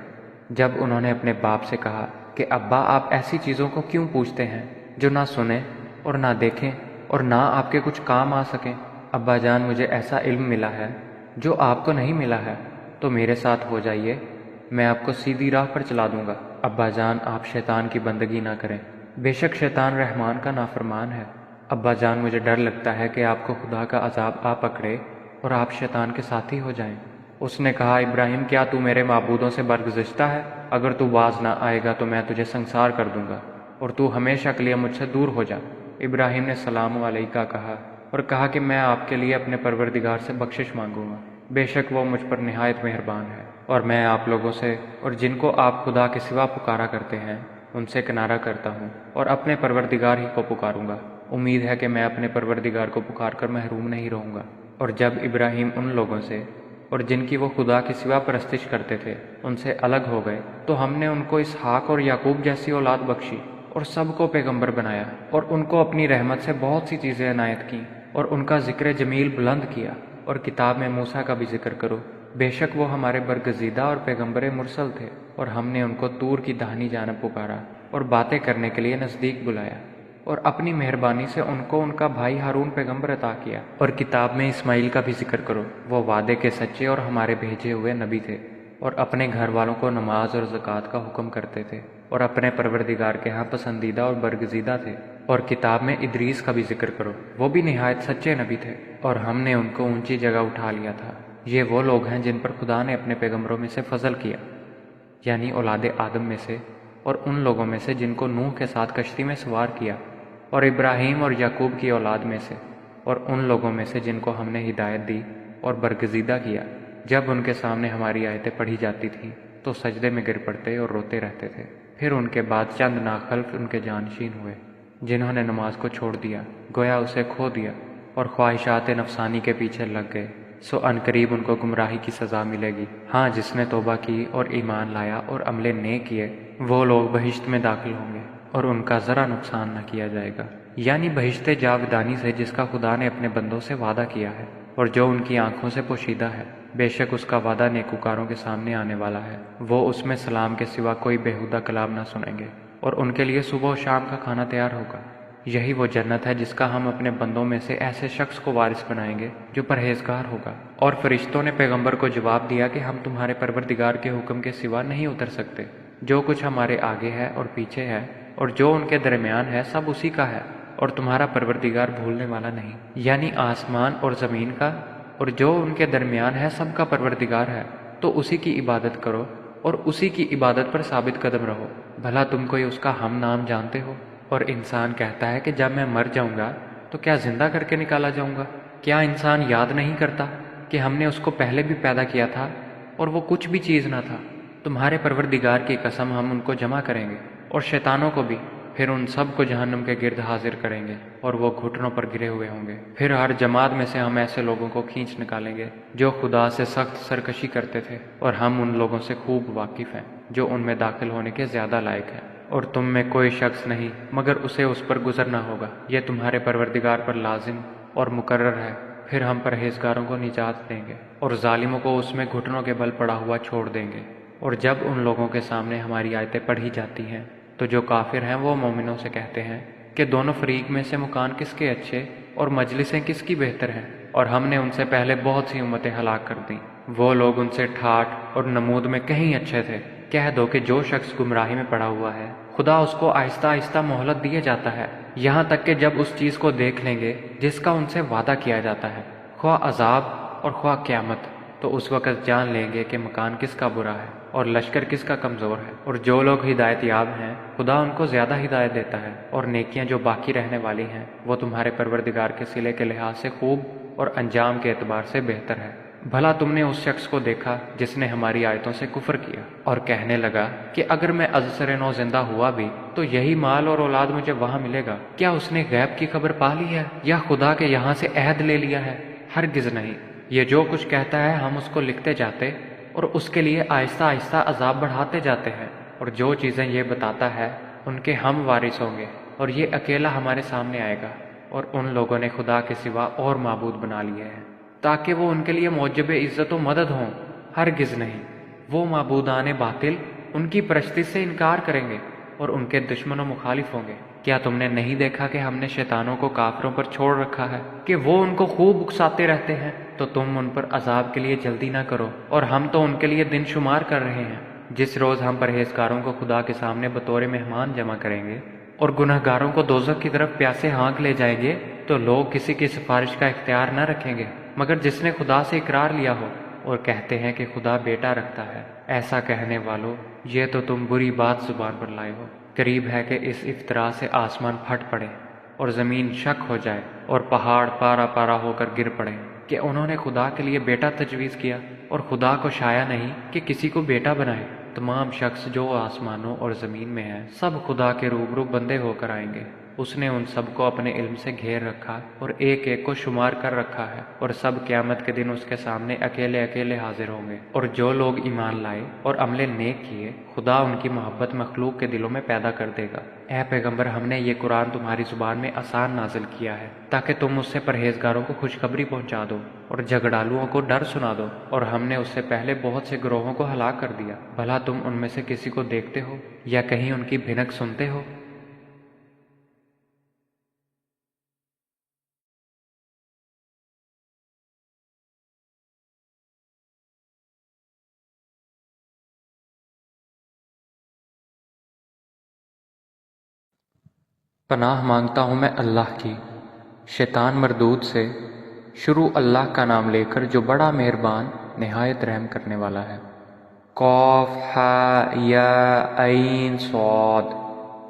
جب انہوں نے اپنے باپ سے کہا کہ ابا آپ ایسی چیزوں کو کیوں پوچھتے ہیں جو نہ سنیں اور نہ دیکھیں اور نہ آپ کے کچھ کام آ سکیں؟ ابا جان مجھے ایسا علم ملا ہے جو آپ کو نہیں ملا ہے، تو میرے ساتھ ہو جائیے، میں آپ کو سیدھی راہ پر چلا دوں گا۔ ابا جان آپ شیطان کی بندگی نہ کریں، بے شک شیطان رحمان کا نافرمان ہے۔ ابا جان مجھے ڈر لگتا ہے کہ آپ کو خدا کا عذاب آ پکڑے اور آپ شیطان کے ساتھی ہو جائیں۔ اس نے کہا ابراہیم کیا تو میرے معبودوں سے برگزشتہ ہے؟ اگر تو باز نہ آئے گا تو میں تجھے سنسار کر دوں گا، اور تو ہمیشہ کے لیے مجھ سے دور ہو جا۔ ابراہیم نے سلام علیکہ کہا اور کہا کہ میں آپ کے لیے اپنے پروردگار سے بخشش مانگوں گا، بے شک وہ مجھ پر نہایت مہربان ہے۔ اور میں آپ لوگوں سے اور جن کو آپ خدا کے سوا پکارا کرتے ہیں ان سے کنارہ کرتا ہوں، اور اپنے پروردگار ہی کو پکاروں گا۔ امید ہے کہ میں اپنے پروردگار کو پکار کر محروم نہیں رہوں گا۔ اور جب ابراہیم ان لوگوں سے اور جن کی وہ خدا کے سوا پرستش کرتے تھے ان سے الگ ہو گئے تو ہم نے ان کو اسحاق اور یعقوب جیسی اولاد بخشی، اور سب کو پیغمبر بنایا، اور ان کو اپنی رحمت سے بہت سی چیزیں عنایت کیں، اور ان کا ذکر جمیل بلند کیا۔ اور کتاب میں موسیٰ کا بھی ذکر کرو، بے شک وہ ہمارے برگزیدہ اور پیغمبر مرسل تھے، اور ہم نے ان کو طور کی داہنی جانب پکارا اور باتیں کرنے کے لیے نزدیک بلایا، اور اپنی مہربانی سے ان کو ان کا بھائی ہارون پیغمبر عطا کیا۔ اور کتاب میں اسماعیل کا بھی ذکر کرو، وہ وعدے کے سچے اور ہمارے بھیجے ہوئے نبی تھے، اور اپنے گھر والوں کو نماز اور زکوٰۃ کا حکم کرتے تھے، اور اپنے پروردگار کے ہاں پسندیدہ اور برگزیدہ تھے۔ اور کتاب میں ادریس کا بھی ذکر کرو، وہ بھی نہایت سچے نبی تھے، اور ہم نے ان کو اونچی جگہ اٹھا لیا تھا۔ یہ وہ لوگ ہیں جن پر خدا نے اپنے پیغمبروں میں سے فضل کیا، یعنی اولاد آدم میں سے، اور ان لوگوں میں سے جن کو نوح کے ساتھ کشتی میں سوار کیا، اور ابراہیم اور یعقوب کی اولاد میں سے، اور ان لوگوں میں سے جن کو ہم نے ہدایت دی اور برگزیدہ کیا۔ جب ان کے سامنے ہماری آیتیں پڑھی جاتی تھیں تو سجدے میں گر پڑتے اور روتے رہتے تھے۔ پھر ان کے بعد چند ناخلف ان کے جانشین ہوئے جنہوں نے نماز کو چھوڑ دیا، گویا اسے کھو دیا، اور خواہشات نفسانی کے پیچھے لگ گئے، سو ان قریب ان کو گمراہی کی سزا ملے گی۔ ہاں جس نے توبہ کی اور ایمان لایا اور عمل نیک کیے وہ لوگ بہشت میں داخل ہوں گے، اور ان کا ذرا نقصان نہ کیا جائے گا، یعنی بہشت جاودانی سے جس کا خدا نے اپنے بندوں سے وعدہ کیا ہے، اور جو ان کی آنکھوں سے پوشیدہ ہے۔ بے شک اس کا وعدہ نیکوکاروں کے سامنے آنے والا ہے، وہ اس میں سلام کے سوا کوئی بیہودہ کلام نہ سنیں گے، اور ان کے لیے صبح و شام کا کھانا تیار ہوگا۔ یہی وہ جنت ہے جس کا ہم اپنے بندوں میں سے ایسے شخص کو وارث بنائیں گے جو پرہیزگار ہوگا۔ اور فرشتوں نے پیغمبر کو جواب دیا کہ ہم تمہارے پروردگار کے حکم کے سوا نہیں اتر سکتے، جو کچھ ہمارے آگے ہے اور پیچھے ہے اور جو ان کے درمیان ہے سب اسی کا ہے، اور تمہارا پروردگار بھولنے والا نہیں۔ یعنی آسمان اور زمین کا اور جو ان کے درمیان ہے سب کا پروردگار ہے، تو اسی کی عبادت کرو اور اسی کی عبادت پر ثابت قدم رہو۔ بھلا تم کوئی اس کا ہم نام جانتے ہو؟ اور انسان کہتا ہے کہ جب میں مر جاؤں گا تو کیا زندہ کر کے نکالا جاؤں گا؟ کیا انسان یاد نہیں کرتا کہ ہم نے اس کو پہلے بھی پیدا کیا تھا اور وہ کچھ بھی چیز نہ تھا؟ تمہارے پروردگار کی قسم ہم ان کو جمع کریں گے اور شیطانوں کو بھی، پھر ان سب کو جہنم کے گرد حاضر کریں گے اور وہ گھٹنوں پر گرے ہوئے ہوں گے۔ پھر ہر جماعت میں سے ہم ایسے لوگوں کو کھینچ نکالیں گے جو خدا سے سخت سرکشی کرتے تھے، اور ہم ان لوگوں سے خوب واقف ہیں جو ان میں داخل ہونے کے زیادہ لائق ہیں۔ اور تم میں کوئی شخص نہیں مگر اسے اس پر گزرنا ہوگا، یہ تمہارے پروردگار پر لازم اور مقرر ہے۔ پھر ہم پرہیزگاروں کو نجات دیں گے اور ظالموں کو اس میں گھٹنوں کے بل پڑا ہوا چھوڑ دیں گے۔ اور جب ان لوگوں کے سامنے ہماری آیتیں پڑھی جاتی ہیں تو جو کافر ہیں وہ مومنوں سے کہتے ہیں کہ دونوں فریق میں سے مکان کس کے اچھے اور مجلسیں کس کی بہتر ہیں، اور ہم نے ان سے پہلے بہت سی امتیں ہلاک کر دیں، وہ لوگ ان سے ٹھاٹھ اور نمود میں کہیں اچھے تھے۔ کہہ دو کہ جو شخص گمراہی میں پڑا ہوا ہے خدا اس کو آہستہ آہستہ مہلت دیے جاتا ہے، یہاں تک کہ جب اس چیز کو دیکھ لیں گے جس کا ان سے وعدہ کیا جاتا ہے، خواہ عذاب اور خواہ قیامت، تو اس وقت جان لیں گے کہ مکان کس کا برا ہے اور لشکر کس کا کمزور ہے۔ اور جو لوگ ہدایت یاب ہیں خدا ان کو زیادہ ہدایت دیتا ہے، اور نیکیاں جو باقی رہنے والی ہیں وہ تمہارے پروردگار کے صلے کے لحاظ سے خوب اور انجام کے اعتبار سے بہتر ہے۔ بھلا تم نے اس شخص کو دیکھا جس نے ہماری آیتوں سے کفر کیا اور کہنے لگا کہ اگر میں ازسر نو زندہ ہوا بھی تو یہی مال اور اولاد مجھے وہاں ملے گا؟ کیا اس نے غیب کی خبر پا لی ہے یا خدا کے یہاں سے عہد لے لیا ہے؟ ہرگز نہیں۔ یہ جو کچھ کہتا ہے ہم اس کو لکھتے جاتے اور اس کے لیے آہستہ آہستہ عذاب بڑھاتے جاتے ہیں، اور جو چیزیں یہ بتاتا ہے ان کے ہم وارث ہوں گے، اور یہ اکیلا ہمارے سامنے آئے گا۔ اور ان لوگوں نے خدا کے سوا اور معبود بنا لیے ہیں تاکہ وہ ان کے لیے موجب عزت و مدد ہوں، ہرگز نہیں۔ وہ معبودان باطل ان کی پرستی سے انکار کریں گے اور ان کے دشمن و مخالف ہوں گے۔ کیا تم نے نہیں دیکھا کہ ہم نے شیطانوں کو کافروں پر چھوڑ رکھا ہے کہ وہ ان کو خوب اکساتے رہتے ہیں؟ تو تم ان پر عذاب کے لیے جلدی نہ کرو، اور ہم تو ان کے لیے دن شمار کر رہے ہیں۔ جس روز ہم پرہیزگاروں کو خدا کے سامنے بطور مہمان جمع کریں گے اور گنہگاروں کو دوزخ کی طرف پیاسے ہانک لے جائیں گے، تو لوگ کسی کی سفارش کا اختیار نہ رکھیں گے مگر جس نے خدا سے اقرار لیا ہو، اور کہتے ہیں کہ خدا بیٹا رکھتا ہے۔ ایسا کہنے والو، یہ تو تم بری بات زبان پر لائے ہو۔ قریب ہے کہ اس افطرا سے آسمان پھٹ پڑے اور زمین شک ہو جائے اور پہاڑ پارا پارا ہو کر گر پڑے کہ انہوں نے خدا کے لیے بیٹا تجویز کیا، اور خدا کو شایع نہیں کہ کسی کو بیٹا بنائے۔ تمام شخص جو آسمانوں اور زمین میں ہیں سب خدا کے روبرو بندے ہو کر آئیں گے۔ اس نے ان سب کو اپنے علم سے گھیر رکھا اور ایک ایک کو شمار کر رکھا ہے، اور سب قیامت کے دن اس کے سامنے اکیلے اکیلے حاضر ہوں گے۔ اور جو لوگ ایمان لائے اور عمل نیک کیے خدا ان کی محبت مخلوق کے دلوں میں پیدا کر دے گا۔ اے پیغمبر، ہم نے یہ قرآن تمہاری زبان میں آسان نازل کیا ہے تاکہ تم اس سے پرہیزگاروں کو خوشخبری پہنچا دو اور جھگڑالوؤں کو ڈر سنا دو، اور ہم نے اس سے پہلے بہت سے گروہوں کو ہلاک کر دیا۔ بھلا تم ان میں سے کسی کو دیکھتے ہو یا کہیں ان کی بھنک سنتے ہو؟ پناہ مانگتا ہوں میں اللہ کی شیطان مردود سے، شروع اللہ کا نام لے کر جو بڑا مہربان نہایت رحم کرنے والا ہے۔ قاف ہا یا عین صاد۔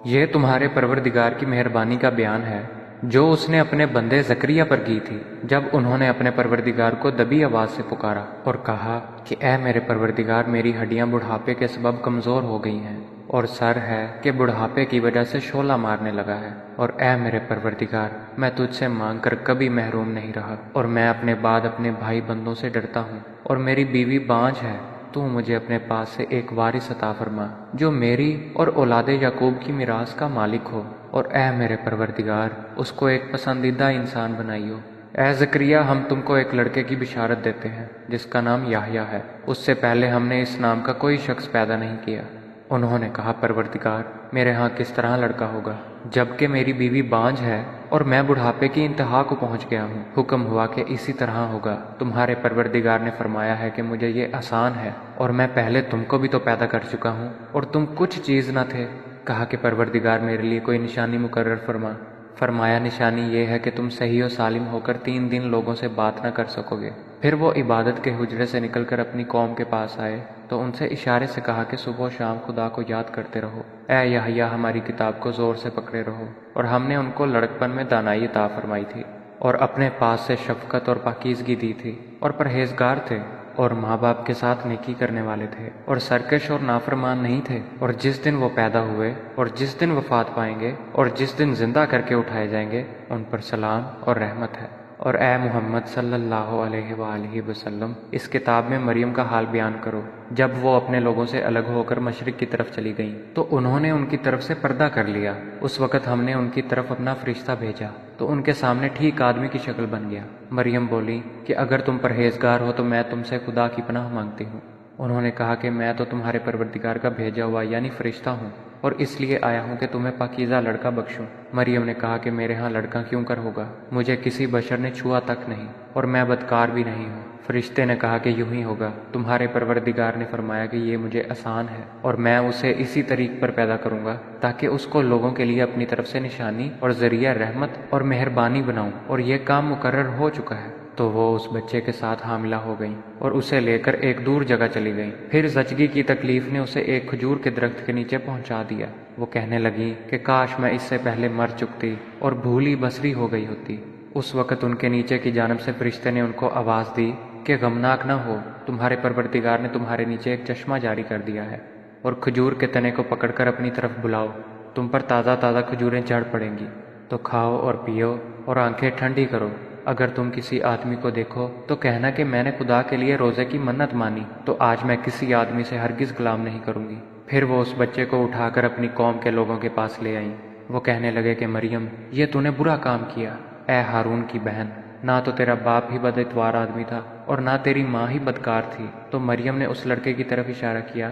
یہ تمہارے پروردگار کی مہربانی کا بیان ہے جو اس نے اپنے بندے زکریا پر کی تھی جب انہوں نے اپنے پروردگار کو دبی آواز سے پکارا اور کہا کہ اے میرے پروردگار، میری ہڈیاں بڑھاپے کے سبب کمزور ہو گئی ہیں، اور سر ہے کہ بڑھاپے کی وجہ سے شعلہ مارنے لگا ہے، اور اے میرے پروردگار، میں تجھ سے مانگ کر کبھی محروم نہیں رہا، اور میں اپنے بعد اپنے بھائی بندوں سے ڈرتا ہوں، اور میری بیوی بانجھ ہے۔ تو مجھے اپنے پاس سے ایک وارث عطا فرما جو میری اور اولاد یعقوب کی میراث کا مالک ہو، اور اے میرے پروردگار، اس کو ایک پسندیدہ انسان بنائیو۔ اے زکریا، ہم تم کو ایک لڑکے کی بشارت دیتے ہیں جس کا نام یحییٰ ہے، اس سے پہلے ہم نے اس نام کا کوئی شخص پیدا نہیں کیا۔ انہوں نے کہا، پروردگار، میرے ہاں کس طرح لڑکا ہوگا جبکہ میری بیوی بانجھ ہے اور میں بڑھاپے کی انتہا کو پہنچ گیا ہوں؟ حکم ہوا کہ اسی طرح ہوگا۔ تمہارے پروردگار نے فرمایا ہے کہ مجھے یہ آسان ہے، اور میں پہلے تم کو بھی تو پیدا کر چکا ہوں اور تم کچھ چیز نہ تھے۔ کہا کہ پروردگار، میرے لیے کوئی نشانی مقرر فرما۔ فرمایا، نشانی یہ ہے کہ تم صحیح و سالم ہو کر 3 دن لوگوں سے بات نہ کر سکو گے۔ پھر وہ عبادت کے حجرے سے نکل کر اپنی قوم کے پاس آئے تو ان سے اشارے سے کہا کہ صبح و شام خدا کو یاد کرتے رہو۔ اے یحییٰ، ہماری کتاب کو زور سے پکڑے رہو۔ اور ہم نے ان کو لڑکپن میں دانائی عطا فرمائی تھی، اور اپنے پاس سے شفقت اور پاکیزگی دی تھی، اور پرہیزگار تھے، اور ماں باپ کے ساتھ نیکی کرنے والے تھے، اور سرکش اور نافرمان نہیں تھے۔ اور جس دن وہ پیدا ہوئے اور جس دن وفات پائیں گے اور جس دن زندہ کر کے اٹھائے جائیں گے، ان پر سلام اور رحمت ہے۔ اور اے محمد صلی اللہ علیہ وآلہ وسلم اس کتاب میں مریم کا حال بیان کرو۔ جب وہ اپنے لوگوں سے الگ ہو کر مشرق کی طرف چلی گئیں تو انہوں نے ان کی طرف سے پردہ کر لیا۔ اس وقت ہم نے ان کی طرف اپنا فرشتہ بھیجا تو ان کے سامنے ٹھیک آدمی کی شکل بن گیا۔ مریم بولی کہ اگر تم پرہیزگار ہو تو میں تم سے خدا کی پناہ مانگتی ہوں۔ انہوں نے کہا کہ میں تو تمہارے پروردگار کا بھیجا ہوا یعنی فرشتہ ہوں اور اس لیے آیا ہوں کہ تمہیں پاکیزہ لڑکا بخشوں۔ مریم نے کہا کہ میرے ہاں لڑکا کیوں کر ہوگا، مجھے کسی بشر نے چھوا تک نہیں اور میں بدکار بھی نہیں ہوں۔ فرشتے نے کہا کہ یوں ہی ہوگا، تمہارے پروردگار نے فرمایا کہ یہ مجھے آسان ہے اور میں اسے اسی طریق پر پیدا کروں گا تاکہ اس کو لوگوں کے لیے اپنی طرف سے نشانی اور ذریعہ رحمت اور مہربانی بناؤں، اور یہ کام مقرر ہو چکا ہے۔ تو وہ اس بچے کے ساتھ حاملہ ہو گئیں اور اسے لے کر ایک دور جگہ چلی گئیں۔ پھر زچگی کی تکلیف نے اسے ایک کھجور کے درخت کے نیچے پہنچا دیا۔ وہ کہنے لگیں کہ کاش میں اس سے پہلے مر چکتی اور بھولی بسری ہو گئی ہوتی۔ اس وقت ان کے نیچے کی جانب سے فرشتے نے ان کو آواز دی کہ غمناک نہ ہو، تمہارے پروردگار نے تمہارے نیچے ایک چشمہ جاری کر دیا ہے اور کھجور کے تنے کو پکڑ کر اپنی طرف بلاؤ، تم پر تازہ تازہ کھجوریں جھڑ پڑیں گی، تو کھاؤ اور پیو اور آنکھیں ٹھنڈی کرو۔ اگر تم کسی آدمی کو دیکھو تو کہنا کہ میں نے خدا کے لیے روزے کی منت مانی، تو آج میں کسی آدمی سے ہرگز غلام نہیں کروں گی۔ پھر وہ اس بچے کو اٹھا کر اپنی قوم کے لوگوں کے پاس لے آئیں۔ وہ کہنے لگے کہ مریم، یہ تو نے برا کام کیا، اے ہارون کی بہن، نہ تو تیرا باپ ہی بد اتوار آدمی تھا اور نہ تیری ماں ہی بدکار تھی۔ تو مریم نے اس لڑکے کی طرف اشارہ کیا۔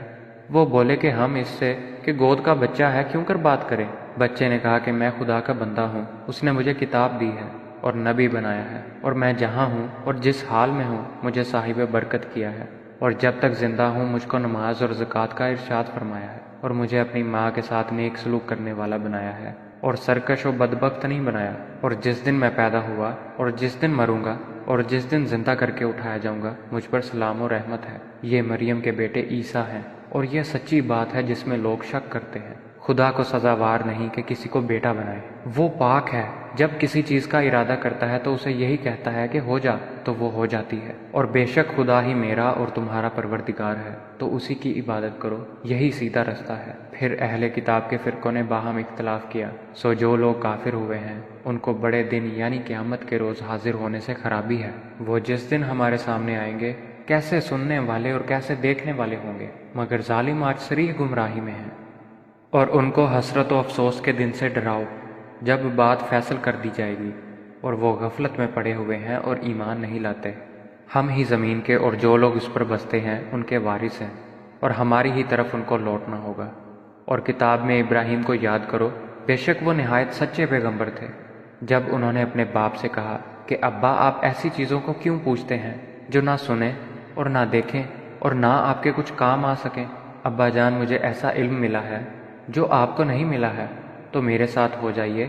وہ بولے کہ ہم اس سے کہ گود کا بچہ ہے کیوں کر بات کریں۔ بچے نے کہا کہ میں خدا کا بندہ ہوں، اس نے مجھے کتاب دی ہے اور نبی بنایا ہے، اور میں جہاں ہوں اور جس حال میں ہوں مجھے صاحب برکت کیا ہے، اور جب تک زندہ ہوں مجھ کو نماز اور زکوٰۃ کا ارشاد فرمایا ہے، اور مجھے اپنی ماں کے ساتھ نیک سلوک کرنے والا بنایا ہے اور سرکش و بدبخت نہیں بنایا، اور جس دن میں پیدا ہوا اور جس دن مروں گا اور جس دن زندہ کر کے اٹھایا جاؤں گا مجھ پر سلام و رحمت ہے۔ یہ مریم کے بیٹے عیسیٰ ہیں، اور یہ سچی بات ہے جس میں لوگ شک کرتے ہیں۔ خدا کو سزاوار نہیں کہ کسی کو بیٹا بنائے، وہ پاک ہے، جب کسی چیز کا ارادہ کرتا ہے تو اسے یہی کہتا ہے کہ ہو جا تو وہ ہو جاتی ہے۔ اور بے شک خدا ہی میرا اور تمہارا پروردگار ہے، تو اسی کی عبادت کرو، یہی سیدھا رستہ ہے۔ پھر اہل کتاب کے فرقوں نے باہم اختلاف کیا، سو جو لوگ کافر ہوئے ہیں ان کو بڑے دن یعنی قیامت کے روز حاضر ہونے سے خرابی ہے۔ وہ جس دن ہمارے سامنے آئیں گے کیسے سننے والے اور کیسے دیکھنے والے ہوں گے، مگر ظالم آج صریح گمراہی میں ہیں۔ اور ان کو حسرت و افسوس کے دن سے ڈراؤ جب بات فیصل کر دی جائے گی اور وہ غفلت میں پڑے ہوئے ہیں اور ایمان نہیں لاتے۔ ہم ہی زمین کے اور جو لوگ اس پر بستے ہیں ان کے وارث ہیں، اور ہماری ہی طرف ان کو لوٹنا ہوگا۔ اور کتاب میں ابراہیم کو یاد کرو، بے شک وہ نہایت سچے پیغمبر تھے۔ جب انہوں نے اپنے باپ سے کہا کہ ابا آپ ایسی چیزوں کو کیوں پوچھتے ہیں جو نہ سنیں اور نہ دیکھیں اور نہ آپ کے کچھ کام آ سکیں؟ ابا جان، مجھے ایسا علم ملا ہے جو آپ کو نہیں ملا ہے، تو میرے ساتھ ہو جائیے،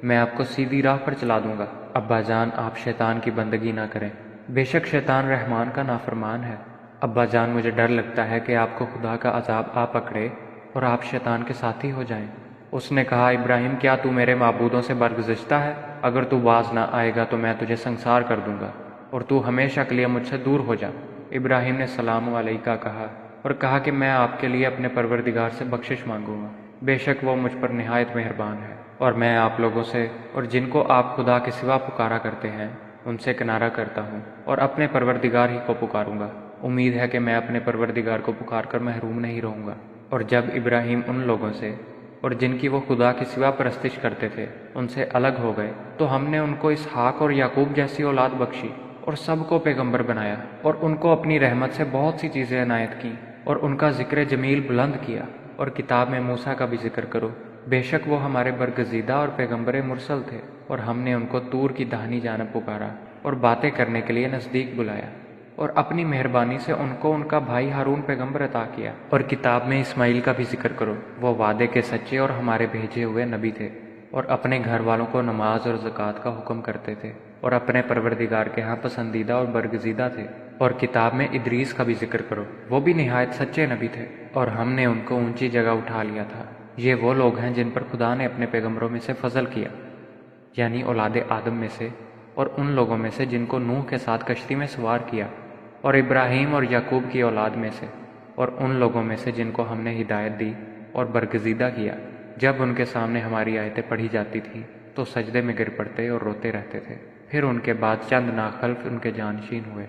میں آپ کو سیدھی راہ پر چلا دوں گا۔ ابا جان، آپ شیطان کی بندگی نہ کریں، بے شک شیطان رحمان کا نافرمان ہے۔ ابا جان، مجھے ڈر لگتا ہے کہ آپ کو خدا کا عذاب آ پکڑے اور آپ شیطان کے ساتھی ہو جائیں۔ اس نے کہا، ابراہیم، کیا تو میرے معبودوں سے برگزشتہ ہے؟ اگر تو باز نہ آئے گا تو میں تجھے سنسار کر دوں گا اور تو ہمیشہ کے لیے مجھ سے دور ہو جا۔ ابراہیم نے سلام علیکہ کہا اور کہا کہ میں آپ کے لیے اپنے پروردگار سے بخشش مانگوں گا، بے شک وہ مجھ پر نہایت مہربان ہے، اور میں آپ لوگوں سے اور جن کو آپ خدا کے سوا پکارا کرتے ہیں ان سے کنارہ کرتا ہوں اور اپنے پروردگار ہی کو پکاروں گا۔ امید ہے کہ میں اپنے پروردگار کو پکار کر محروم نہیں رہوں گا۔ اور جب ابراہیم ان لوگوں سے اور جن کی وہ خدا کی سوا پرستش کرتے تھے ان سے الگ ہو گئے تو ہم نے ان کو اسحاق اور یعقوب جیسی اولاد بخشی اور سب کو پیغمبر بنایا، اور ان کو اپنی رحمت سے بہت سی چیزیں عنایت کیں اور ان کا ذکر جمیل بلند کیا۔ اور کتاب میں موسیٰ کا بھی ذکر کرو، بے شک وہ ہمارے برگزیدہ اور پیغمبر مرسل تھے، اور ہم نے ان کو طور کی داہنی جانب پکارا اور باتیں کرنے کے لیے نزدیک بلایا، اور اپنی مہربانی سے ان کو ان کا بھائی ہارون پیغمبر عطا کیا۔ اور کتاب میں اسماعیل کا بھی ذکر کرو، وہ وعدے کے سچے اور ہمارے بھیجے ہوئے نبی تھے، اور اپنے گھر والوں کو نماز اور زکوٰۃ کا حکم کرتے تھے، اور اپنے پروردگار کے ہاں پسندیدہ اور برگزیدہ تھے۔ اور کتاب میں ادریس کا بھی ذکر کرو، وہ بھی نہایت سچے نبی تھے، اور ہم نے ان کو اونچی جگہ اٹھا لیا تھا۔ یہ وہ لوگ ہیں جن پر خدا نے اپنے پیغمبروں میں سے فضل کیا، یعنی اولاد آدم میں سے، اور ان لوگوں میں سے جن کو نوح کے ساتھ کشتی میں سوار کیا، اور ابراہیم اور یعقوب کی اولاد میں سے، اور ان لوگوں میں سے جن کو ہم نے ہدایت دی اور برگزیدہ کیا۔ جب ان کے سامنے ہماری آیتیں پڑھی جاتی تھیں تو سجدے میں گر پڑتے اور روتے رہتے تھے۔ پھر ان کے بعد چند ناخلف ان کے جانشین ہوئے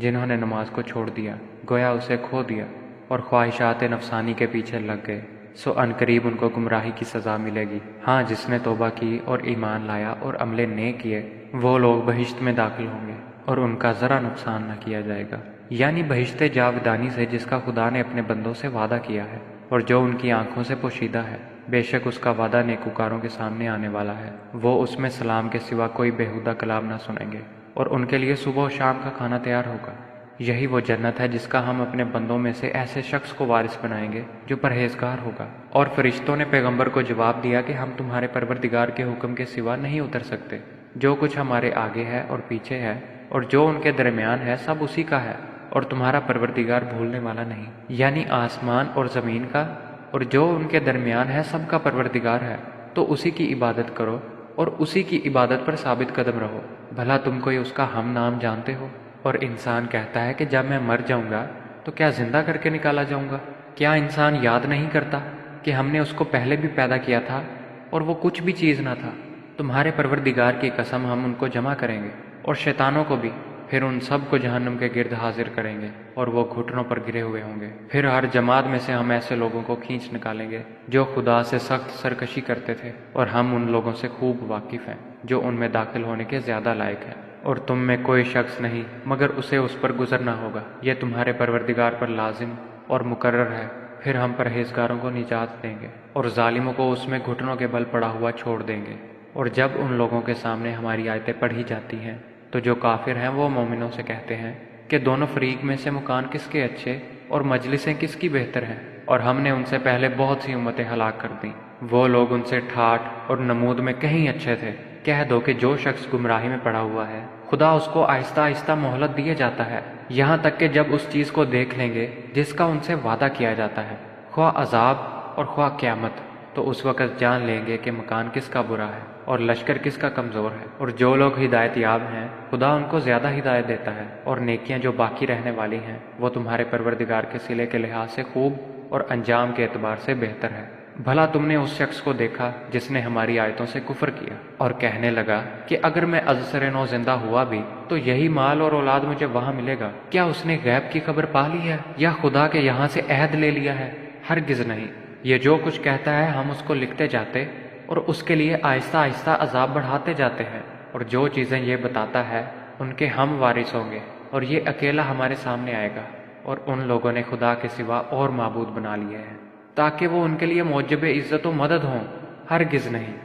جنہوں نے نماز کو چھوڑ دیا، گویا اسے کھو دیا اور خواہشات نفسانی کے پیچھے لگ گئے، سو عنقریب ان کو گمراہی کی سزا ملے گی۔ ہاں، جس نے توبہ کی اور ایمان لایا اور عمل نیک کیے، وہ لوگ بہشت میں داخل ہوں گے اور ان کا ذرا نقصان نہ کیا جائے گا، یعنی بہشت جاودانی سے جس کا خدا نے اپنے بندوں سے وعدہ کیا ہے اور جو ان کی آنکھوں سے پوشیدہ ہے۔ بے شک اس کا وعدہ نیکوکاروں کے سامنے آنے والا ہے، وہ اس میں سلام کے سوا کوئی بیہودہ کلام نہ سنیں گے، اور ان کے لیے صبح و شام کا کھانا تیار ہوگا۔ یہی وہ جنت ہے جس کا ہم اپنے بندوں میں سے ایسے شخص کو وارث بنائیں گے جو پرہیزگار ہوگا۔ اور فرشتوں نے پیغمبر کو جواب دیا کہ ہم تمہارے پروردگار کے حکم کے سوا نہیں اتر سکتے، جو کچھ ہمارے آگے ہے اور پیچھے ہے اور جو ان کے درمیان ہے سب اسی کا ہے، اور تمہارا پروردگار بھولنے والا نہیں، یعنی آسمان اور زمین کا اور جو ان کے درمیان ہے سب کا پروردگار ہے، تو اسی کی عبادت کرو اور اسی کی عبادت پر ثابت قدم رہو۔ بھلا تم کوئی اس کا ہم نام جانتے ہو؟ اور انسان کہتا ہے کہ جب میں مر جاؤں گا تو کیا زندہ کر کے نکالا جاؤں گا؟ کیا انسان یاد نہیں کرتا کہ ہم نے اس کو پہلے بھی پیدا کیا تھا اور وہ کچھ بھی چیز نہ تھا؟ تمہارے پروردگار کی قسم ہم ان کو جمع کریں گے اور شیطانوں کو بھی، پھر ان سب کو جہنم کے گرد حاضر کریں گے اور وہ گھٹنوں پر گرے ہوئے ہوں گے۔ پھر ہر جماعت میں سے ہم ایسے لوگوں کو کھینچ نکالیں گے جو خدا سے سخت سرکشی کرتے تھے، اور ہم ان لوگوں سے خوب واقف ہیں جو ان میں داخل ہونے کے زیادہ لائق ہیں، اور تم میں کوئی شخص نہیں مگر اسے اس پر گزرنا ہوگا۔ یہ تمہارے پروردگار پر لازم اور مقرر ہے۔ پھر ہم پرہیزگاروں کو نجات دیں گے اور ظالموں کو اس میں گھٹنوں کے بل پڑا ہوا چھوڑ دیں گے۔ اور جب ان لوگوں کے سامنے ہماری آیتیں پڑھی جاتی ہیں تو جو کافر ہیں وہ مومنوں سے کہتے ہیں کہ دونوں فریق میں سے مکان کس کے اچھے اور مجلسیں کس کی بہتر ہیں، اور ہم نے ان سے پہلے بہت سی امتیں ہلاک کر دیں، وہ لوگ ان سے ٹھاٹھ اور نمود میں کہیں اچھے تھے۔ کہہ دو کہ جو شخص گمراہی میں پڑا ہوا ہے خدا اس کو آہستہ آہستہ مہلت دیے جاتا ہے، یہاں تک کہ جب اس چیز کو دیکھ لیں گے جس کا ان سے وعدہ کیا جاتا ہے، خواہ عذاب اور خواہ قیامت، تو اس وقت جان لیں گے کہ مکان کس کا برا ہے اور لشکر کس کا کمزور ہے۔ اور جو لوگ ہدایت یاب ہیں خدا ان کو زیادہ ہدایت دیتا ہے، اور نیکیاں جو باقی رہنے والی ہیں وہ تمہارے پروردگار کے صلے کے لحاظ سے خوب اور انجام کے اعتبار سے بہتر ہے۔ بھلا تم نے اس شخص کو دیکھا جس نے ہماری آیتوں سے کفر کیا اور کہنے لگا کہ اگر میں ازسر نو زندہ ہوا بھی تو یہی مال اور اولاد مجھے وہاں ملے گا؟ کیا اس نے غیب کی خبر پا لی ہے یا خدا کے یہاں سے عہد لے لیا ہے؟ ہرگز نہیں۔ یہ جو کچھ کہتا ہے ہم اس کو لکھتے جاتے اور اس کے لیے آہستہ آہستہ عذاب بڑھاتے جاتے ہیں، اور جو چیزیں یہ بتاتا ہے ان کے ہم وارث ہوں گے، اور یہ اکیلا ہمارے سامنے آئے گا۔ اور ان لوگوں نے خدا کے سوا اور معبود بنا لیے ہیں تاکہ وہ ان کے لیے موجب عزت و مدد ہوں۔ ہرگز نہیں،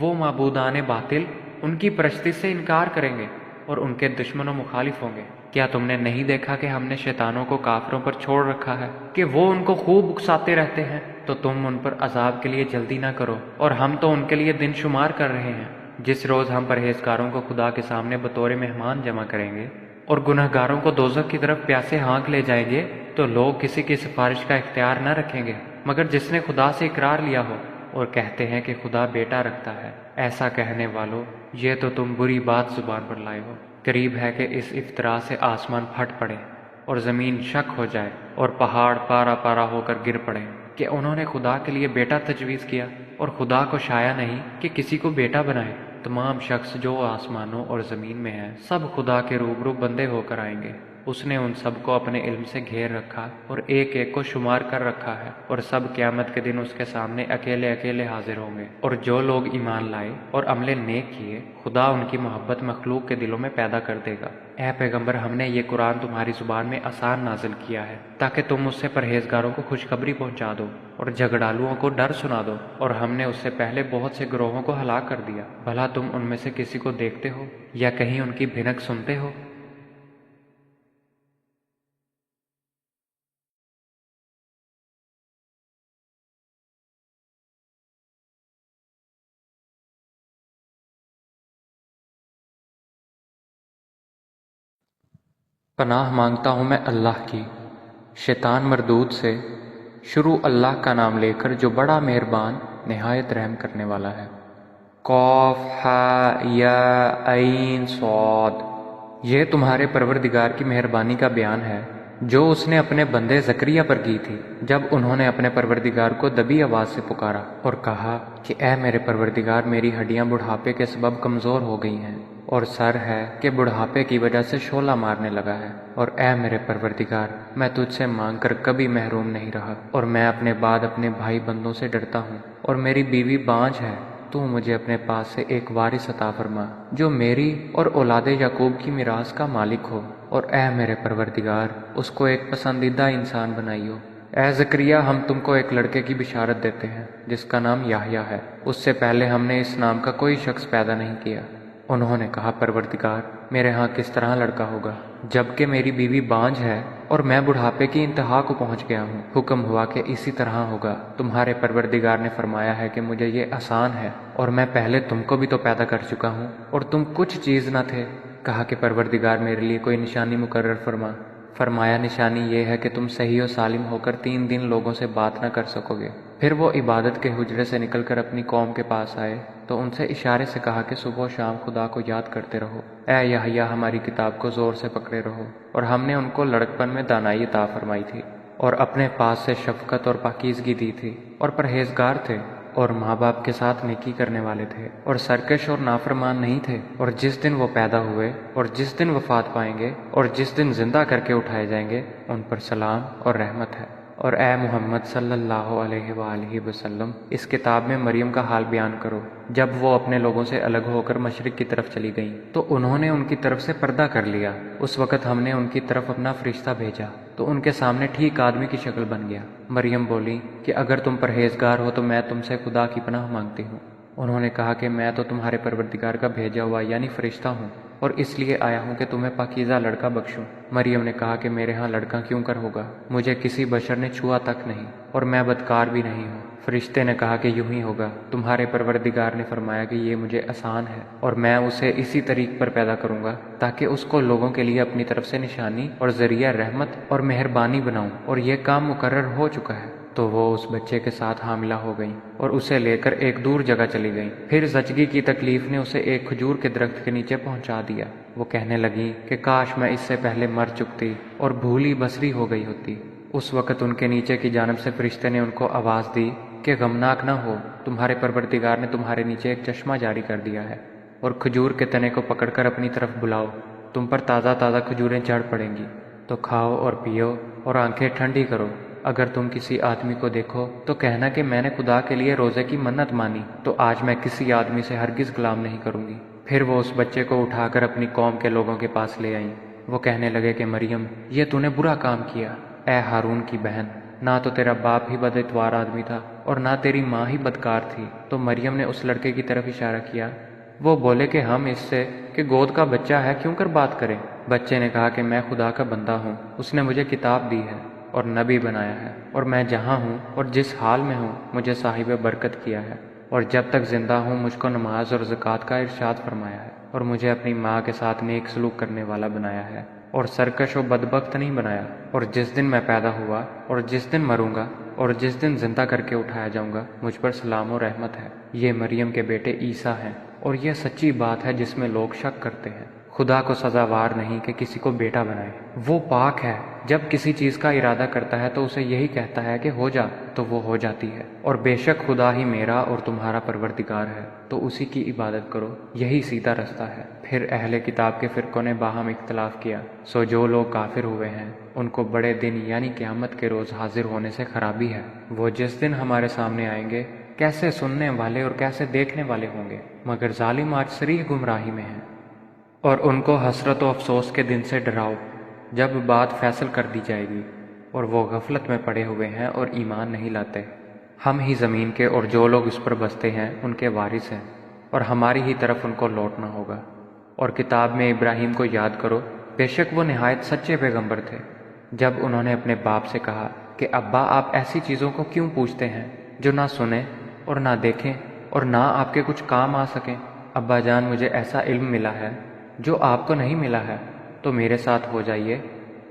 وہ معبودان باطل ان کی پرستی سے انکار کریں گے اور ان کے دشمن و مخالف ہوں گے۔ کیا تم نے نہیں دیکھا کہ ہم نے شیطانوں کو کافروں پر چھوڑ رکھا ہے کہ وہ ان کو خوب اکساتے رہتے ہیں؟ تو تم ان پر عذاب کے لیے جلدی نہ کرو، اور ہم تو ان کے لیے دن شمار کر رہے ہیں۔ جس روز ہم پرہیزگاروں کو خدا کے سامنے بطور مہمان جمع کریں گے اور گنہگاروں کو دوزخ کی طرف پیاسے ہانک لے جائیں گے، تو لوگ کسی کی سفارش کا اختیار نہ رکھیں گے مگر جس نے خدا سے اقرار لیا ہو، اور کہتے ہیں کہ خدا بیٹا رکھتا ہے۔ ایسا کہنے والو، یہ تو تم بری بات زبان پر لائے ہو۔ قریب ہے کہ اس افطرا سے آسمان پھٹ پڑے اور زمین شک ہو جائے اور پہاڑ پارا پارا ہو کر گر پڑے، کہ انہوں نے خدا کے لیے بیٹا تجویز کیا، اور خدا کو شایع نہیں کہ کسی کو بیٹا بنائے۔ تمام شخص جو آسمانوں اور زمین میں ہیں سب خدا کے روبرو بندے ہو کر آئیں گے۔ اس نے ان سب کو اپنے علم سے گھیر رکھا اور ایک ایک کو شمار کر رکھا ہے، اور سب قیامت کے دن اس کے سامنے اکیلے اکیلے حاضر ہوں گے۔ اور جو لوگ ایمان لائے اور عمل نیک کیے خدا ان کی محبت مخلوق کے دلوں میں پیدا کر دے گا۔ اے پیغمبر، ہم نے یہ قرآن تمہاری زبان میں آسان نازل کیا ہے تاکہ تم اس سے پرہیزگاروں کو خوشخبری پہنچا دو اور جھگڑالوؤں کو ڈر سنا دو، اور ہم نے اس سے پہلے بہت سے گروہوں کو ہلاک کر دیا۔ بھلا تم ان میں سے کسی کو دیکھتے ہو یا کہیں ان کی بھنک سنتے ہو؟ پناہ مانگتا ہوں میں اللہ کی شیطان مردود سے۔ شروع اللہ کا نام لے کر جو بڑا مہربان نہایت رحم کرنے والا ہے۔ قاف ہا یا عین صاد۔ یہ تمہارے پروردگار کی مہربانی کا بیان ہے جو اس نے اپنے بندے زکریا پر کی تھی جب انہوں نے اپنے پروردگار کو دبی آواز سے پکارا اور کہا کہ اے میرے پروردگار، میری ہڈیاں بڑھاپے کے سبب کمزور ہو گئی ہیں اور سر ہے کہ بڑھاپے کی وجہ سے شعلہ مارنے لگا ہے، اور اے میرے پروردگار، میں تجھ سے مانگ کر کبھی محروم نہیں رہا، اور میں اپنے بعد اپنے بھائی بندوں سے ڈرتا ہوں، اور میری بیوی بانجھ ہے۔ تو مجھے اپنے پاس سے ایک وارث عطا فرما جو میری اور اولاد یعقوب کی میراث کا مالک ہو، اور اے میرے پروردگار، اس کو ایک پسندیدہ انسان بنائیو۔ اے زکریا، ہم تم کو ایک لڑکے کی بشارت دیتے ہیں جس کا نام یحییٰ ہے، اس سے پہلے ہم نے اس نام کا کوئی شخص پیدا نہیں کیا۔ انہوں نے کہا، پروردگار، میرے ہاں کس طرح لڑکا ہوگا جبکہ میری بیوی بانجھ ہے اور میں بڑھاپے کی انتہا کو پہنچ گیا ہوں؟ حکم ہوا کہ اسی طرح ہوگا۔ تمہارے پروردگار نے فرمایا ہے کہ مجھے یہ آسان ہے، اور میں پہلے تم کو بھی تو پیدا کر چکا ہوں اور تم کچھ چیز نہ تھے۔ کہا کہ پروردگار میرے لیے کوئی نشانی مقرر فرما۔ فرمایا، نشانی یہ ہے کہ تم صحیح و سالم ہو کر 3 دن لوگوں سے بات نہ کر سکو گے۔ پھر وہ عبادت کے حجرے سے نکل کر اپنی قوم کے پاس آئے تو ان سے اشارے سے کہا کہ صبح و شام خدا کو یاد کرتے رہو۔ اے یحییٰ، ہماری کتاب کو زور سے پکڑے رہو، اور ہم نے ان کو لڑکپن میں دانائی عطا فرمائی تھی، اور اپنے پاس سے شفقت اور پاکیزگی دی تھی، اور پرہیزگار تھے، اور ماں باپ کے ساتھ نیکی کرنے والے تھے، اور سرکش اور نافرمان نہیں تھے۔ اور جس دن وہ پیدا ہوئے اور جس دن وفات پائیں گے اور جس دن زندہ کر کے اٹھائے جائیں گے، ان پر سلام اور رحمت ہے۔ اور اے محمد صلی اللہ علیہ وآلہ وسلم، اس کتاب میں مریم کا حال بیان کرو۔ جب وہ اپنے لوگوں سے الگ ہو کر مشرق کی طرف چلی گئیں تو انہوں نے ان کی طرف سے پردہ کر لیا۔ اس وقت ہم نے ان کی طرف اپنا فرشتہ بھیجا تو ان کے سامنے ٹھیک آدمی کی شکل بن گیا۔ مریم بولی کہ اگر تم پرہیزگار ہو تو میں تم سے خدا کی پناہ مانگتی ہوں۔ انہوں نے کہا کہ میں تو تمہارے پروردگار کا بھیجا ہوا یعنی فرشتہ ہوں، اور اس لیے آیا ہوں کہ تمہیں پاکیزہ لڑکا بخشوں۔ مریم نے کہا کہ میرے ہاں لڑکا کیوں کر ہوگا؟ مجھے کسی بشر نے چھوا تک نہیں، اور میں بدکار بھی نہیں ہوں۔ فرشتے نے کہا کہ یوں ہی ہوگا، تمہارے پروردگار نے فرمایا کہ یہ مجھے آسان ہے، اور میں اسے اسی طریق پر پیدا کروں گا تاکہ اس کو لوگوں کے لیے اپنی طرف سے نشانی اور ذریعہ رحمت اور مہربانی بناؤں، اور یہ کام مقرر ہو چکا ہے۔ تو وہ اس بچے کے ساتھ حاملہ ہو گئیں اور اسے لے کر ایک دور جگہ چلی گئیں۔ پھر زچگی کی تکلیف نے اسے ایک کھجور کے درخت کے نیچے پہنچا دیا۔ وہ کہنے لگیں کہ کاش میں اس سے پہلے مر چکتی اور بھولی بسری ہو گئی ہوتی۔ اس وقت ان کے نیچے کی جانب سے فرشتے نے ان کو آواز دی کہ غمناک نہ ہو، تمہارے پروردگار نے تمہارے نیچے ایک چشمہ جاری کر دیا ہے، اور کھجور کے تنے کو پکڑ کر اپنی طرف بلاؤ، تم پر تازہ تازہ کھجوریں جھڑ پڑیں گی، تو کھاؤ اور پیو اور آنکھیں ٹھنڈی کرو۔ اگر تم کسی آدمی کو دیکھو تو کہنا کہ میں نے خدا کے لیے روزے کی منت مانی، تو آج میں کسی آدمی سے ہرگز کلام نہیں کروں گی۔ پھر وہ اس بچے کو اٹھا کر اپنی قوم کے لوگوں کے پاس لے آئیں۔ وہ کہنے لگے کہ مریم، یہ تو نے برا کام کیا۔ اے ہارون کی بہن، نہ تو تیرا باپ ہی بد اتوار آدمی تھا اور نہ تیری ماں ہی بدکار تھی۔ تو مریم نے اس لڑکے کی طرف اشارہ کیا۔ وہ بولے کہ ہم اس سے کہ گود کا بچہ ہے کیوں کر بات کریں؟ بچے نے کہا کہ میں خدا کا بندہ ہوں، اس نے مجھے کتاب دی ہے اور نبی بنایا ہے، اور میں جہاں ہوں اور جس حال میں ہوں مجھے صاحب برکت کیا ہے، اور جب تک زندہ ہوں مجھ کو نماز اور زکوٰۃ کا ارشاد فرمایا ہے، اور مجھے اپنی ماں کے ساتھ نیک سلوک کرنے والا بنایا ہے، اور سرکش و بدبخت نہیں بنایا۔ اور جس دن میں پیدا ہوا اور جس دن مروں گا اور جس دن زندہ کر کے اٹھایا جاؤں گا مجھ پر سلام و رحمت ہے۔ یہ مریم کے بیٹے عیسیٰ ہیں، اور یہ سچی بات ہے جس میں لوگ شک کرتے ہیں۔ خدا کو سزاوار نہیں کہ کسی کو بیٹا بنائے۔ وہ پاک ہے، جب کسی چیز کا ارادہ کرتا ہے تو اسے یہی کہتا ہے کہ ہو جا تو وہ ہو جاتی ہے۔ اور بے شک خدا ہی میرا اور تمہارا پروردگار ہے، تو اسی کی عبادت کرو، یہی سیدھا رستہ ہے۔ پھر اہل کتاب کے فرقوں نے باہم اختلاف کیا، سو جو لوگ کافر ہوئے ہیں ان کو بڑے دن یعنی قیامت کے روز حاضر ہونے سے خرابی ہے۔ وہ جس دن ہمارے سامنے آئیں گے کیسے سننے والے اور کیسے دیکھنے والے ہوں گے، مگر ظالم آج صریح گمراہی میں ہیں۔ اور ان کو حسرت و افسوس کے دن سے ڈراؤ جب بات فیصل کر دی جائے گی، اور وہ غفلت میں پڑے ہوئے ہیں اور ایمان نہیں لاتے۔ ہم ہی زمین کے اور جو لوگ اس پر بستے ہیں ان کے وارث ہیں، اور ہماری ہی طرف ان کو لوٹنا ہوگا۔ اور کتاب میں ابراہیم کو یاد کرو، بے شک وہ نہایت سچے پیغمبر تھے۔ جب انہوں نے اپنے باپ سے کہا کہ ابا، آپ ایسی چیزوں کو کیوں پوچھتے ہیں جو نہ سنیں اور نہ دیکھیں اور نہ آپ کے کچھ کام آ سکیں؟ ابا جان، مجھے ایسا علم ملا ہے جو آپ کو نہیں ملا ہے، تو میرے ساتھ ہو جائیے،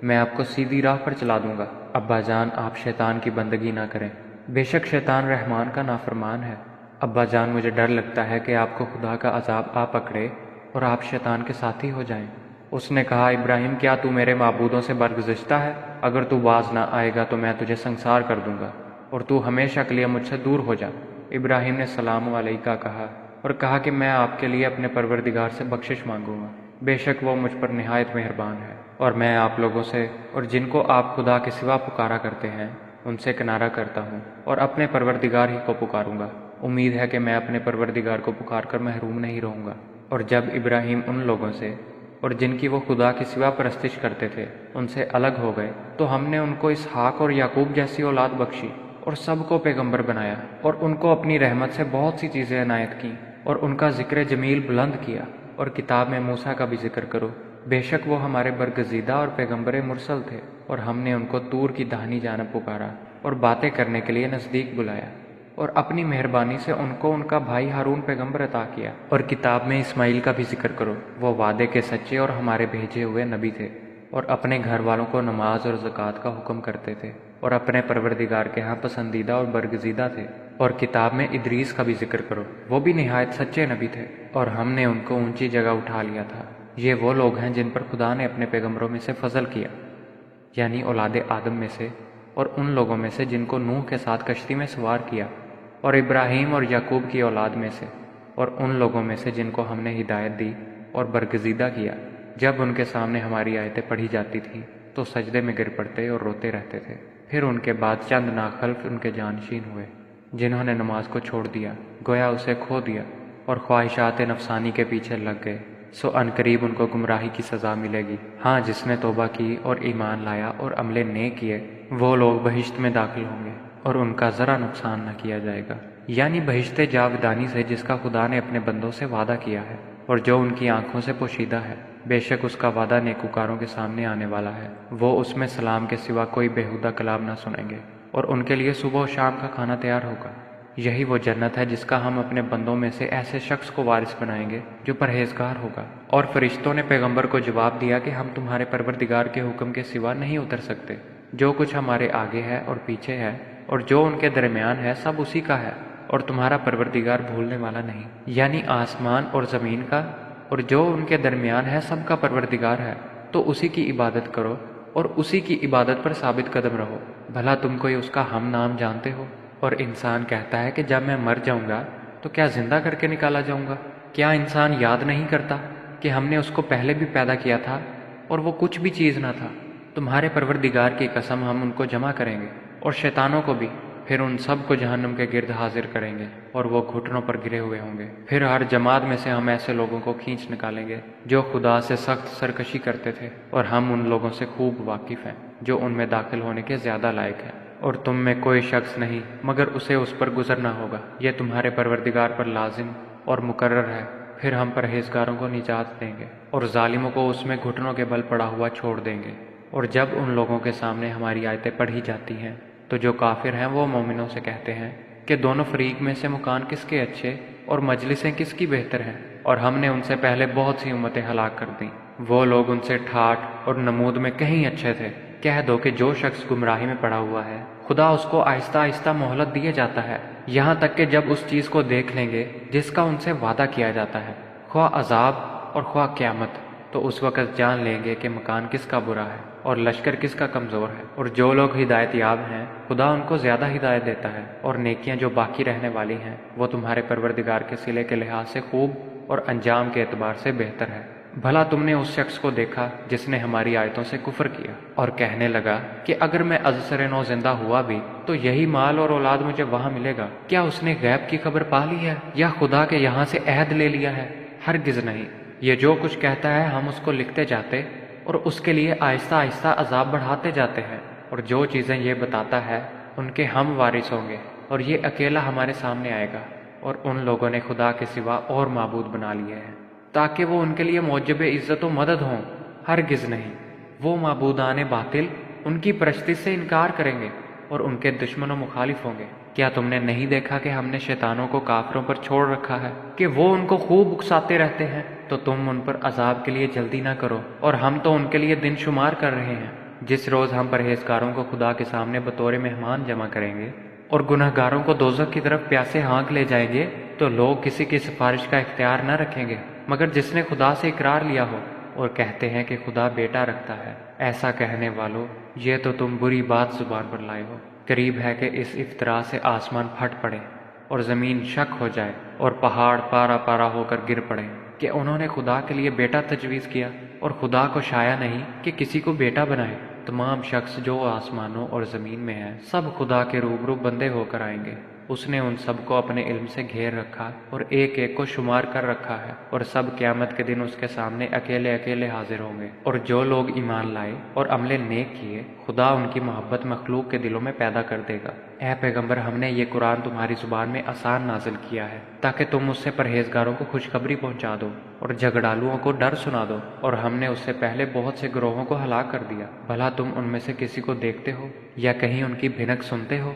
میں آپ کو سیدھی راہ پر چلا دوں گا۔ ابا جان، آپ شیطان کی بندگی نہ کریں، بے شک شیطان رحمان کا نافرمان ہے۔ ابا جان، مجھے ڈر لگتا ہے کہ آپ کو خدا کا عذاب آ پکڑے اور آپ شیطان کے ساتھی ہو جائیں۔ اس نے کہا، ابراہیم، کیا تو میرے معبودوں سے برگزشتہ ہے؟ اگر تو باز نہ آئے گا تو میں تجھے سنسار کر دوں گا، اور تو ہمیشہ کے لیے مجھ سے دور ہو جا۔ ابراہیم نے سلام علیکہ کہا اور کہا کہ میں آپ کے لیے اپنے پروردگار سے بخشش مانگوں گا، بے شک وہ مجھ پر نہایت مہربان ہے۔ اور میں آپ لوگوں سے اور جن کو آپ خدا کے سوا پکارا کرتے ہیں ان سے کنارہ کرتا ہوں اور اپنے پروردگار ہی کو پکاروں گا۔ امید ہے کہ میں اپنے پروردگار کو پکار کر محروم نہیں رہوں گا۔ اور جب ابراہیم ان لوگوں سے اور جن کی وہ خدا کے سوا پرستش کرتے تھے ان سے الگ ہو گئے تو ہم نے ان کو اسحاق اور یعقوب جیسی اولاد بخشی اور سب کو پیغمبر بنایا، اور ان کو اپنی رحمت سے بہت سی چیزیں عنایت کیں اور ان کا ذکر جمیل بلند کیا۔ اور کتاب میں موسیٰ کا بھی ذکر کرو، بے شک وہ ہمارے برگزیدہ اور پیغمبر مرسل تھے، اور ہم نے ان کو طور کی داہنی جانب پکارا اور باتیں کرنے کے لیے نزدیک بلایا، اور اپنی مہربانی سے ان کو ان کا بھائی ہارون پیغمبر عطا کیا۔ اور کتاب میں اسماعیل کا بھی ذکر کرو، وہ وعدے کے سچے اور ہمارے بھیجے ہوئے نبی تھے، اور اپنے گھر والوں کو نماز اور زکوٰۃ کا حکم کرتے تھے، اور اپنے پروردگار کے ہاں پسندیدہ اور برگزیدہ تھے۔ اور کتاب میں ادریس کا بھی ذکر کرو، وہ بھی نہایت سچے نبی تھے، اور ہم نے ان کو اونچی جگہ اٹھا لیا تھا۔ یہ وہ لوگ ہیں جن پر خدا نے اپنے پیغمبروں میں سے فضل کیا، یعنی اولاد آدم میں سے، اور ان لوگوں میں سے جن کو نوح کے ساتھ کشتی میں سوار کیا، اور ابراہیم اور یعقوب کی اولاد میں سے، اور ان لوگوں میں سے جن کو ہم نے ہدایت دی اور برگزیدہ کیا۔ جب ان کے سامنے ہماری آیتیں پڑھی جاتی تھیں تو سجدے میں گر پڑتے اور روتے رہتے تھے۔ پھر ان کے بعد چند ناخلف ان کے جانشین ہوئے جنہوں نے نماز کو چھوڑ دیا، گویا اسے کھو دیا، اور خواہشات نفسانی کے پیچھے لگ گئے، سو عنقریب ان کو گمراہی کی سزا ملے گی۔ ہاں، جس نے توبہ کی اور ایمان لایا اور عمل نیک کیے وہ لوگ بہشت میں داخل ہوں گے، اور ان کا ذرا نقصان نہ کیا جائے گا، یعنی بہشت جاودانی سے جس کا خدا نے اپنے بندوں سے وعدہ کیا ہے، اور جو ان کی آنکھوں سے پوشیدہ ہے۔ بے شک اس کا وعدہ نیکوکاروں کے سامنے آنے والا ہے، وہ اس میں سلام کے سوا کوئی بیہودہ کلام نہ سنیں گے، اور ان کے لیے صبح و شام کا کھانا تیار ہوگا۔ یہی وہ جنت ہے جس کا ہم اپنے بندوں میں سے ایسے شخص کو وارث بنائیں گے جو پرہیزگار ہوگا۔ اور فرشتوں نے پیغمبر کو جواب دیا کہ ہم تمہارے پروردگار کے حکم کے سوا نہیں اتر سکتے، جو کچھ ہمارے آگے ہے اور پیچھے ہے اور جو ان کے درمیان ہے سب اسی کا ہے، اور تمہارا پروردگار بھولنے والا نہیں، یعنی آسمان اور زمین کا اور جو ان کے درمیان ہے سب کا پروردگار ہے، تو اسی کی عبادت کرو اور اسی کی عبادت پر ثابت قدم رہو۔ بھلا تم کوئی اس کا ہم نام جانتے ہو؟ اور انسان کہتا ہے کہ جب میں مر جاؤں گا تو کیا زندہ کر کے نکالا جاؤں گا؟ کیا انسان یاد نہیں کرتا کہ ہم نے اس کو پہلے بھی پیدا کیا تھا اور وہ کچھ بھی چیز نہ تھا؟ تمہارے پروردگار کی قسم ہم ان کو جمع کریں گے اور شیطانوں کو بھی، پھر ان سب کو جہنم کے گرد حاضر کریں گے اور وہ گھٹنوں پر گرے ہوئے ہوں گے۔ پھر ہر جماعت میں سے ہم ایسے لوگوں کو کھینچ نکالیں گے جو خدا سے سخت سرکشی کرتے تھے، اور ہم ان لوگوں سے خوب واقف ہیں جو ان میں داخل ہونے کے زیادہ لائق ہیں۔ اور تم میں کوئی شخص نہیں مگر اسے اس پر گزرنا ہوگا، یہ تمہارے پروردگار پر لازم اور مقرر ہے۔ پھر ہم پرہیزگاروں کو نجات دیں گے اور ظالموں کو اس میں گھٹنوں کے بل پڑا ہوا چھوڑ دیں گے۔ اور جب ان لوگوں کے سامنے ہماری آیتیں پڑھی جاتی ہیں تو جو کافر ہیں وہ مومنوں سے کہتے ہیں کہ دونوں فریق میں سے مکان کس کے اچھے اور مجلسیں کس کی بہتر ہیں، اور ہم نے ان سے پہلے بہت سی امتیں ہلاک کر دیں، وہ لوگ ان سے ٹھاٹھ اور نمود میں کہیں اچھے تھے۔ کہہ دو کہ جو شخص گمراہی میں پڑا ہوا ہے خدا اس کو آہستہ آہستہ مہلت دیے جاتا ہے، یہاں تک کہ جب اس چیز کو دیکھ لیں گے جس کا ان سے وعدہ کیا جاتا ہے، خواہ عذاب اور خواہ قیامت، تو اس وقت جان لیں گے کہ مکان کس کا برا ہے اور لشکر کس کا کمزور ہے۔ اور جو لوگ ہدایت یاب ہیں خدا ان کو زیادہ ہدایت دیتا ہے، اور نیکیاں جو باقی رہنے والی ہیں وہ تمہارے پروردگار کے صلے کے لحاظ سے خوب اور انجام کے اعتبار سے بہتر ہے۔ بھلا تم نے اس شخص کو دیکھا جس نے ہماری آیتوں سے کفر کیا اور کہنے لگا کہ اگر میں ازسر نو زندہ ہوا بھی تو یہی مال اور اولاد مجھے وہاں ملے گا؟ کیا اس نے غیب کی خبر پا لی ہے یا خدا کے یہاں سے عہد لے لیا ہے؟ ہرگز نہیں، یہ جو کچھ کہتا ہے ہم اس کو لکھتے جاتے اور اس کے لیے آہستہ آہستہ عذاب بڑھاتے جاتے ہیں، اور جو چیزیں یہ بتاتا ہے ان کے ہم وارث ہوں گے، اور یہ اکیلا ہمارے سامنے آئے گا۔ اور ان لوگوں نے خدا کے سوا اور معبود بنا لیے ہیں تاکہ وہ ان کے لیے موجب عزت و مدد ہوں، ہرگز نہیں، وہ معبودان باطل ان کی پرستی سے انکار کریں گے اور ان کے دشمن و مخالف ہوں گے۔ کیا تم نے نہیں دیکھا کہ ہم نے شیطانوں کو کافروں پر چھوڑ رکھا ہے کہ وہ ان کو خوب اکساتے رہتے ہیں؟ تو تم ان پر عذاب کے لیے جلدی نہ کرو، اور ہم تو ان کے لیے دن شمار کر رہے ہیں۔ جس روز ہم پرہیزگاروں کو خدا کے سامنے بطور مہمان جمع کریں گے اور گنہگاروں کو دوزخ کی طرف پیاسے ہانک لے جائیں گے تو لوگ کسی کی سفارش کا اختیار نہ رکھیں گے مگر جس نے خدا سے اقرار لیا ہو، اور کہتے ہیں کہ خدا بیٹا رکھتا ہے۔ ایسا کہنے والو، یہ تو تم بری بات زبان پر لائے ہو، قریب ہے کہ اس افطرا سے آسمان پھٹ پڑے اور زمین شک ہو جائے اور پہاڑ پارا پارا ہو کر گر پڑے کہ انہوں نے خدا کے لیے بیٹا تجویز کیا اور خدا کو شایع نہیں کہ کسی کو بیٹا بنائے۔ تمام شخص جو آسمانوں اور زمین میں ہیں سب خدا کے روبرو بندے ہو کر آئیں گے۔ اس نے ان سب کو اپنے علم سے گھیر رکھا اور ایک ایک کو شمار کر رکھا ہے، اور سب قیامت کے دن اس کے سامنے اکیلے اکیلے حاضر ہوں گے۔ اور جو لوگ ایمان لائے اور عمل نیک کیے خدا ان کی محبت مخلوق کے دلوں میں پیدا کر دے گا۔ اے پیغمبر، ہم نے یہ قرآن تمہاری زبان میں آسان نازل کیا ہے تاکہ تم اس سے پرہیزگاروں کو خوشخبری پہنچا دو اور جھگڑالوؤں کو ڈر سنا دو، اور ہم نے اس سے پہلے بہت سے گروہوں کو ہلاک کر دیا۔ بھلا تم ان میں سے کسی کو دیکھتے ہو یا کہیں ان کی بھنک سنتے ہو؟